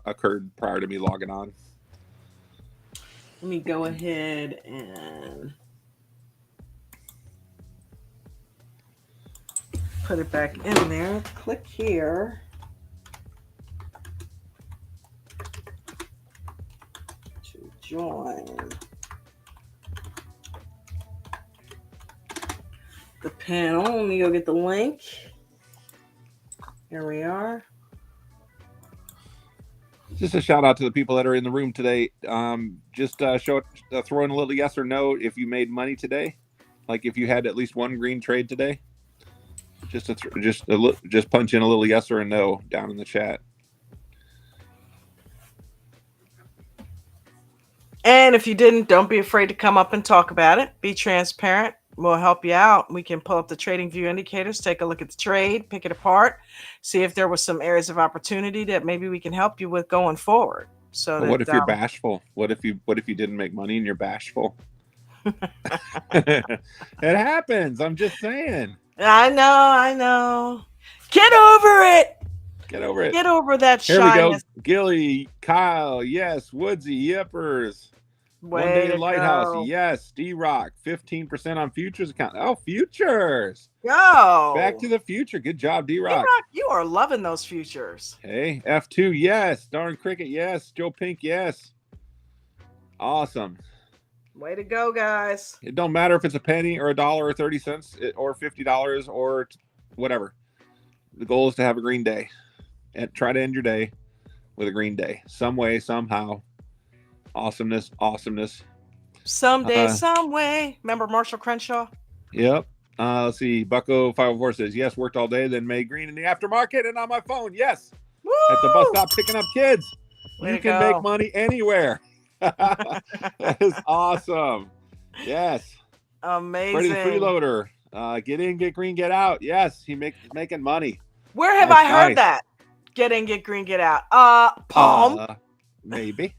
occurred prior to me logging on. let me go ahead and put it back in there. Click here. To join the panel. Let me go get the link. Here we are. Just a shout out to the people that are in the room today. Just throw in a little yes or no if you made money today, like if you had at least one green trade today. Just punch in a little yes or a no down in the chat. And if you didn't, don't be afraid to come up and talk about it. Be transparent. We'll help you out. We can pull up the trading view indicators, take a look at the trade, pick it apart, see if there was some areas of opportunity that maybe we can help you with going forward. So What if you're bashful? What if you didn't make money and you're bashful? It happens. I'm just saying. I know. Get over it. Get over it. Get over that Here shyness. we go. Gilly, Kyle, yes. Woodsy, Yippers. Way One Day to Lighthouse, go. yes. D-Rock, 15% on futures account. Oh, futures. Go. Back to the future. Good job, D-Rock. D-Rock, you are loving those futures. Hey, F2, yes. Darn Cricket, yes. Joe Pink, yes. Awesome. Way to go, guys. It don't matter if it's a penny or $1 or 30 cents or $50 or whatever. The goal is to have a green day and try to end your day with a green day. Some way, somehow. Awesomeness. Someday, some way. Remember Marshall Crenshaw? Yep. Let's see. Bucko 504 says, yes, worked all day, then made green in the aftermarket and on my phone. Yes. Woo! At the bus stop picking up kids. Way You to can go. make money anywhere. That is awesome. Yes. Amazing. Freddie the freeloader. Get in, get green, get out. Yes, he's making money. Where have That's I heard nice. that? Get in, get green, get out. Palm. Maybe.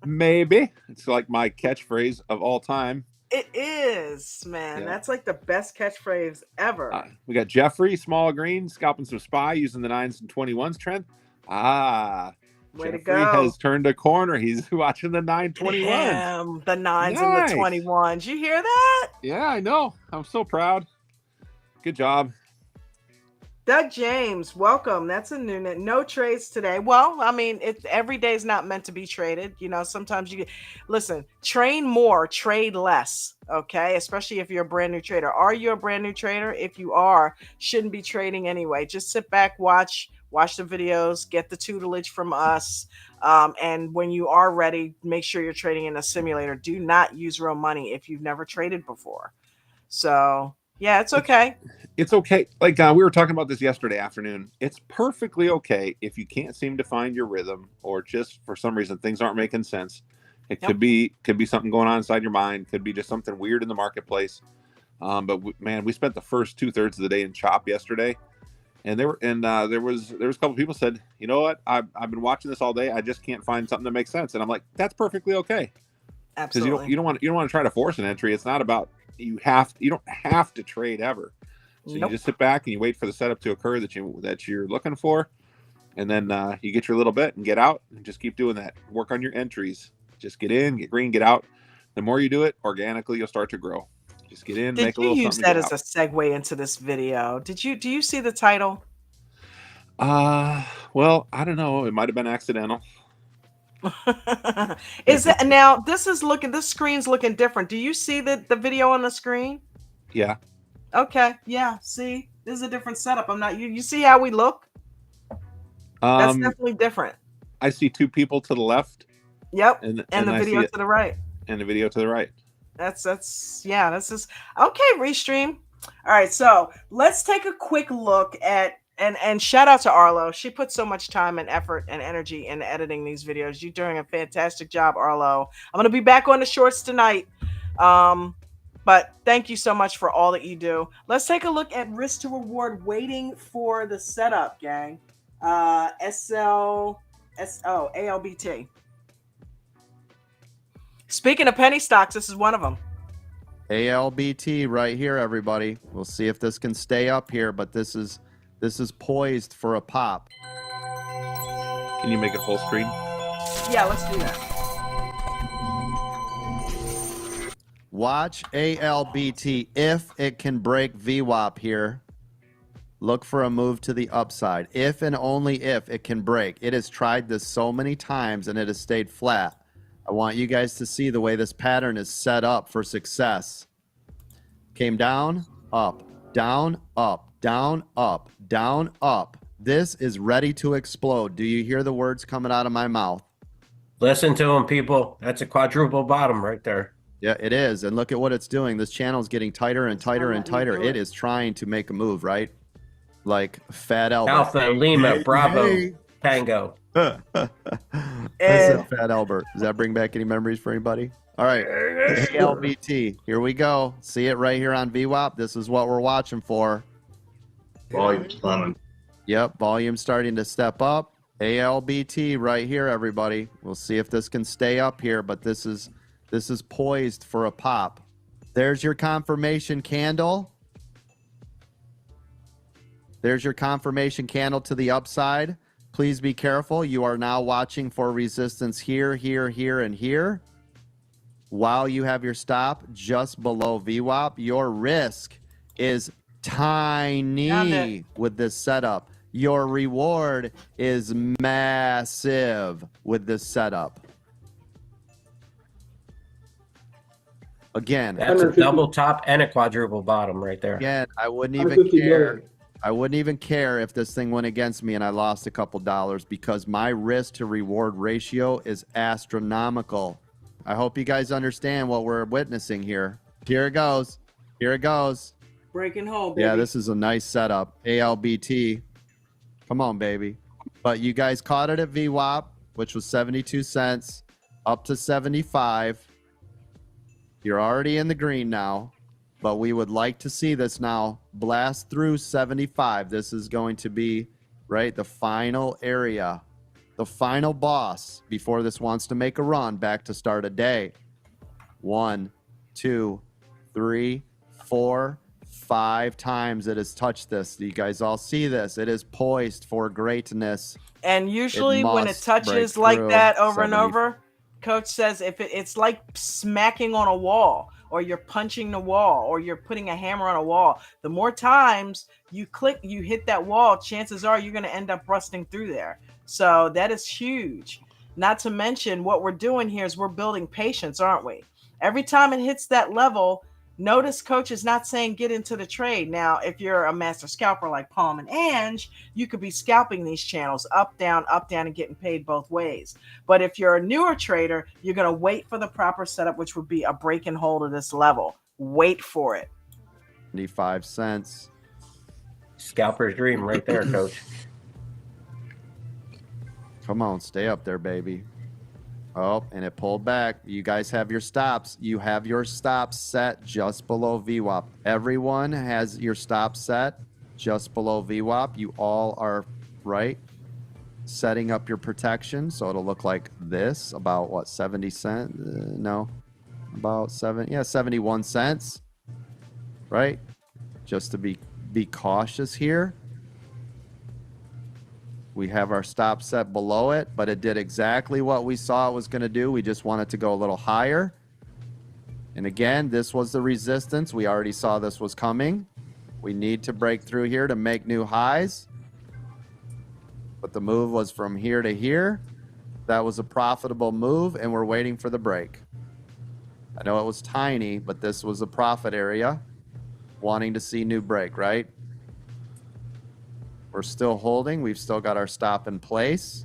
Maybe. It's like my catchphrase of all time. It is, man. Yeah. That's like the best catchphrase ever. We got Jeffrey, small green, scalping some SPY using the 9s and 21s trend. Way to Jeffrey go. has turned a corner. He's watching the 921s. Damn, the 9s Nice. and the 21s. You hear that? Yeah, I know. I'm so proud. Good job. Doug James, welcome. That's a new net. No trades today. Well, I mean, every day is not meant to be traded. Sometimes listen, train more, trade less. Okay. Especially if you're a brand new trader. Are you a brand new trader? If you are, shouldn't be trading anyway. Just sit back, watch the videos, get the tutelage from us. And when you are ready, make sure you're trading in a simulator. Do not use real money if you've never traded before. So yeah, it's okay. It's okay. Like we were talking about this yesterday afternoon. It's perfectly okay if you can't seem to find your rhythm, or just for some reason things aren't making sense. It could be something going on inside your mind. Could be just something weird in the marketplace. But we spent the first 2/3 of the day in chop yesterday, and there was a couple people said, you know what, I've been watching this all day. I just can't find something that makes sense, and I'm like, that's perfectly okay. Absolutely. Because you don't want to try to force an entry. It's not about you don't have to trade ever. So Nope. You just sit back and you wait for the setup to occur that you're looking for, and then you get your little bit and get out and just keep doing that. Work on your entries. Just get in, get green, get out. The more you do it, organically you'll start to grow. Just get in, make a little something. Did you use that as a segue into this video? Do you see the title? Well, I don't know. It might have been accidental. Is it now? This screen's looking different. Do you see the video on the screen? Yeah. Okay. Yeah. See, This is a different setup. I'm not. You see how we look? That's definitely different. I see two people to the left. Yep. And the I video see to the right. And the video to the right. That's yeah. This is okay. Restream. All right. So let's take a quick look at and shout out to Arlo. She put so much time and effort and energy in editing these videos. You're doing a fantastic job, Arlo. I'm gonna be back on the shorts tonight. But thank you so much for all that you do. Let's take a look at risk to reward waiting for the setup, gang. ALBT. Speaking of penny stocks, this is one of them. ALBT right here, everybody. We'll see if this can stay up here, but this is poised for a pop. Can you make it full screen? Yeah, let's do that. Watch ALBT if it can break VWAP here. Look for a move to the upside. If and only if it can break. It has tried this so many times and it has stayed flat. I want you guys to see the way this pattern is set up for success. Came down, up, down, up, down, up, down, up. This is ready to explode. Do you hear the words coming out of my mouth? Listen to them, people. That's a quadruple bottom right there. Yeah, it is. And look at what it's doing. This channel is getting tighter and tighter and tighter. It is trying to make a move, right? Like Fat Albert. Alpha, Lima, Bravo, Tango. That's a Fat Albert. Does that bring back any memories for anybody? All right. ALBT. Here we go. See it right here on VWAP. This is what we're watching for. Volume's climbing. Yep. Volume starting to step up. ALBT right here, everybody. We'll see if this can stay up here, but this is poised for a pop. There's your confirmation candle. There's your confirmation candle to the upside. Please be careful. You are now watching for resistance here, here, here, and here. While you have your stop just below VWAP, your risk is tiny with this setup. Your reward is massive with this setup. Again, that's a double top and a quadruple bottom right there. Again, I wouldn't even care. I wouldn't even care if this thing went against me and I lost a couple dollars because my risk to reward ratio is astronomical. I hope you guys understand what we're witnessing here. Here it goes. Here it goes. Breaking hole, baby. Yeah, this is a nice setup. ALBT. Come on, baby. But you guys caught it at VWAP, which was 72 cents, up to 75. You're already in the green now. But we would like to see this now blast through 75. This is going to be, right, the final area, the final boss before this wants to make a run back to start a day. 1, 2, 3, 4, 5 times it has touched this. You guys all see this. It is poised for greatness. And usually when it touches like that over and over, Coach says it's like smacking on a wall, or you're punching the wall, or you're putting a hammer on a wall. The more times you hit that wall, chances are you're going to end up rusting through there. So that is huge. Not to mention what we're doing here is we're building patience, aren't we? Every time it hits that level, notice Coach is not saying get into the trade. Now, if you're a master scalper like Palm and Ange, you could be scalping these channels up, down, and getting paid both ways. But if you're a newer trader, you're going to wait for the proper setup, which would be a break and hold of this level. Wait for it. 75 cents. Scalper's dream right there, Coach. Come on, stay up there, baby. Oh, and it pulled back. You guys have your stops. You have your stops set just below VWAP. Everyone has your stop set just below VWAP. You all are, right, setting up your protection. So it'll look like this, about what, 70 cents? No, about 71 cents, right? Just to be cautious here. We have our stop set below it, but it did exactly what we saw it was going to do. We just want it to go a little higher. And again, this was the resistance. We already saw this was coming. We need to break through here to make new highs. But the move was from here to here. That was a profitable move, and we're waiting for the break. I know it was tiny, but this was a profit area. Wanting to see new break, right? We're still holding. We've still got our stop in place.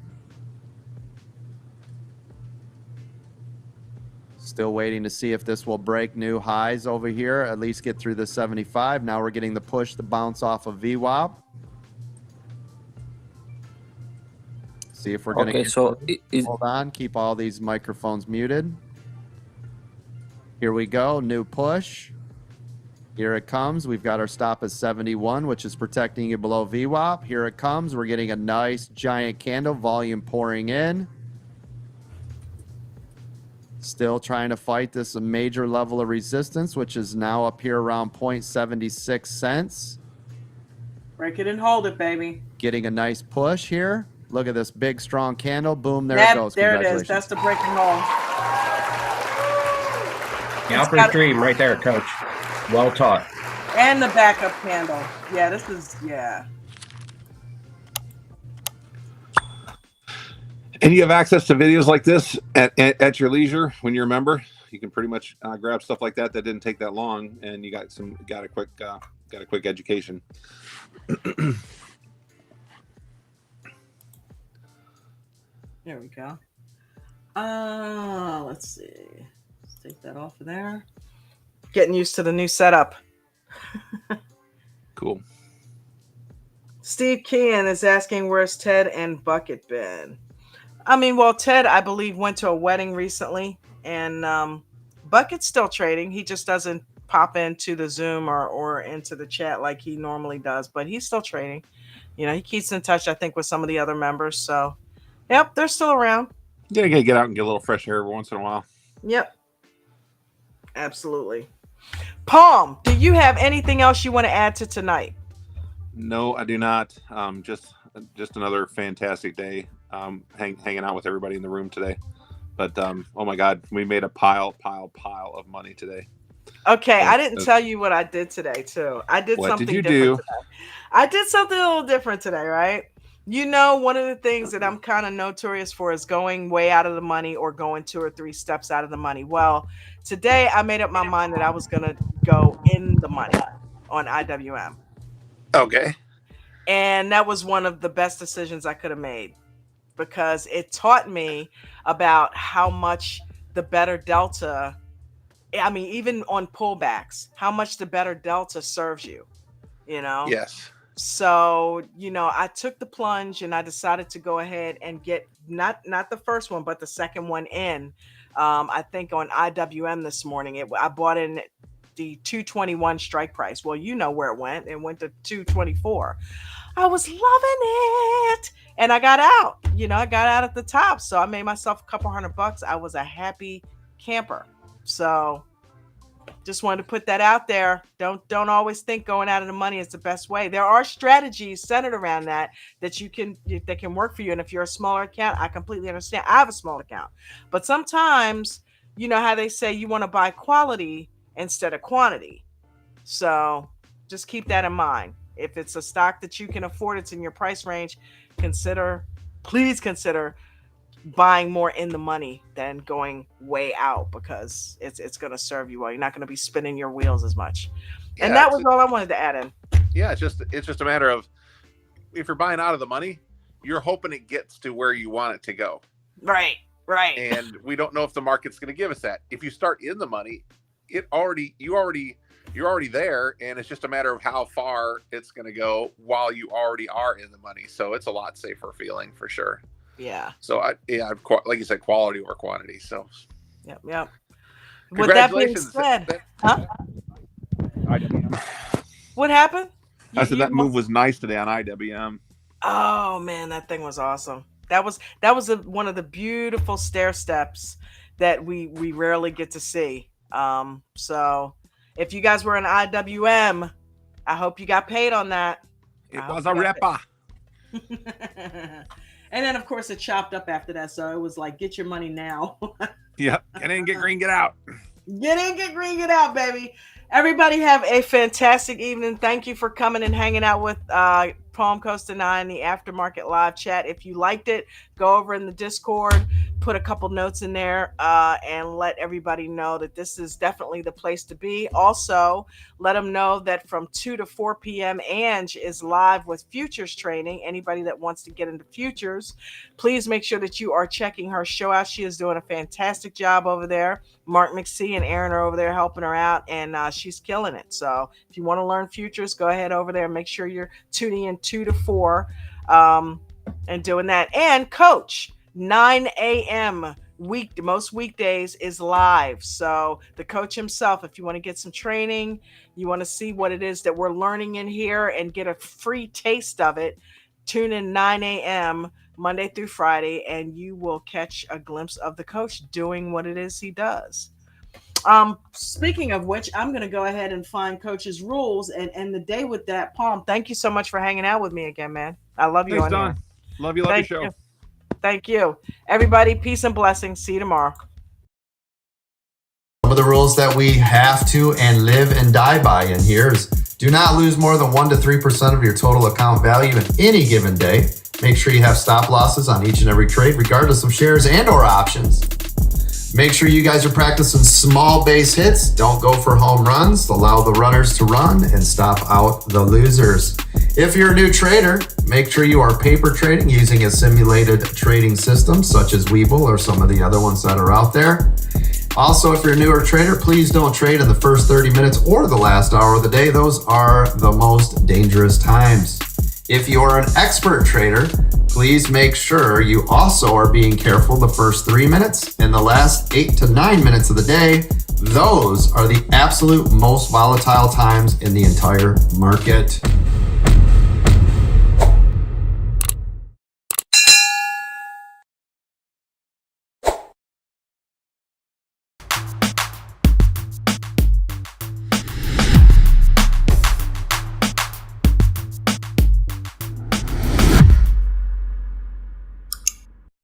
Still waiting to see if this will break new highs over here, at least get through the 75. Now we're getting the push, the bounce off of VWAP. See if we're going to hold on, keep all these microphones muted. Here we go, new push. Here it comes. We've got our stop at 71, which is protecting you below VWAP. Here it comes. We're getting a nice giant candle, volume pouring in. Still trying to fight this major level of resistance, which is now up here around 0.76 cents. Break it and hold it, baby. Getting a nice push here. Look at this big, strong candle. Boom, there it goes. There it is. That's the break and hold. The upper dream right there, Coach. Well taught. And the backup candle. Yeah, this is, yeah. And you have access to videos like this at your leisure when you're a member. You can pretty much grab stuff like that didn't take that long, and you got a quick education. There we go. Let's see. Let's take that off of there. Getting used to the new setup. Cool. Steve Kean is asking, where's Ted and Bucket been? I mean, well, Ted, I believe, went to a wedding recently, and Bucket's still trading. He just doesn't pop into the Zoom or into the chat like he normally does, but he's still trading. You know, he keeps in touch, I think, with some of the other members. So, yep, they're still around. Yeah, you gotta get out and get a little fresh air every once in a while. Yep. Absolutely. Palm, do you have anything else you want to add to tonight? No, I do not. Just another fantastic day. Hanging out with everybody in the room today. But oh my God, we made a pile of money today. Okay, I didn't tell you what I did today too. I did something different today. I did something a little different today, right? You know, one of the things that I'm kind of notorious for is going way out of the money or going 2 or 3 steps out of the money. Well, today I made up my mind that I was going to go in the money on IWM. Okay. And that was one of the best decisions I could have made, because it taught me about how much the better delta, I mean, even on pullbacks, how much the better delta serves you, you know? Yes. So, you know, I took the plunge and I decided to go ahead and get not the first one, but the second one in. I think on IWM this morning, I bought in the 221 strike price. Well, you know where it went. It went to 224. I was loving it. And I got out, you know, I got out at the top. So I made myself a couple $100. I was a happy camper. So just wanted to put that out there. Don't always think going out of the money is the best way. There are strategies centered around that can work for you. And if you're a smaller account, I completely understand. I have a small account, but sometimes, you know how they say you want to buy quality instead of quantity. So just keep that in mind. If it's a stock that you can afford, it's in your price range, please consider buying more in the money than going way out, because it's going to serve you well. You're not going to be spinning your wheels as much. Yeah, and that was all I wanted to add in. Yeah, it's just a matter of, if you're buying out of the money, you're hoping it gets to where you want it to go. Right. And we don't know if the market's going to give us that. If you start in the money, you're already there, and it's just a matter of how far it's going to go while you already are in the money. So it's a lot safer feeling for sure. Yeah. So like you said, quality over quantity. So. Yep. With that being said, huh? What happened? I said that move was nice today on IWM. Oh man, that thing was awesome. That was one of the beautiful stair steps that we rarely get to see. So if you guys were in IWM, I hope you got paid on that. It was a ripper. And then, of course, it chopped up after that. So it was like, get your money now. Yeah. Get in, get green, get out. Get in, get green, get out, baby. Everybody have a fantastic evening. Thank you for coming and hanging out with Palm Coast and I in the Aftermarket live chat. If you liked it, go over in the Discord, put a couple notes in there, and let everybody know that this is definitely the place to be. Also, let them know that from 2 to 4 p.m. Ange is live with futures training. Anybody that wants to get into futures, please make sure that you are checking her show out. She is doing a fantastic job over there. Mark McSee and Aaron are over there helping her out, and she's killing it. So if you want to learn futures, go ahead over there. Make sure you're tuning in 2 to 4 and doing that. And Coach, 9 a.m. most weekdays is live. So the coach himself, if you want to get some training, you want to see what it is that we're learning in here and get a free taste of it, tune in 9 a.m. Monday through Friday, and you will catch a glimpse of the coach doing what it is he does. Speaking of which, I'm going to go ahead and find Coach's rules and end the day with that. Palm, thank you so much for hanging out with me again, man. I love you. Thanks, Don. Love you. Love your show. You. Thank you. Everybody, peace and blessings. See you tomorrow. Some of the rules that we have to and live and die by in here is do not lose more than 1 to 3% of your total account value in any given day. Make sure you have stop losses on each and every trade, regardless of shares and or options. Make sure you guys are practicing small base hits. Don't go for home runs. Allow the runners to run and stop out the losers. If you're a new trader, make sure you are paper trading using a simulated trading system such as Webull or some of the other ones that are out there. Also, if you're a newer trader, please don't trade in the first 30 minutes or the last hour of the day. Those are the most dangerous times. If you are an expert trader, please make sure you also are being careful the first 3 minutes and the last 8 to 9 minutes of the day. Those are the absolute most volatile times in the entire market.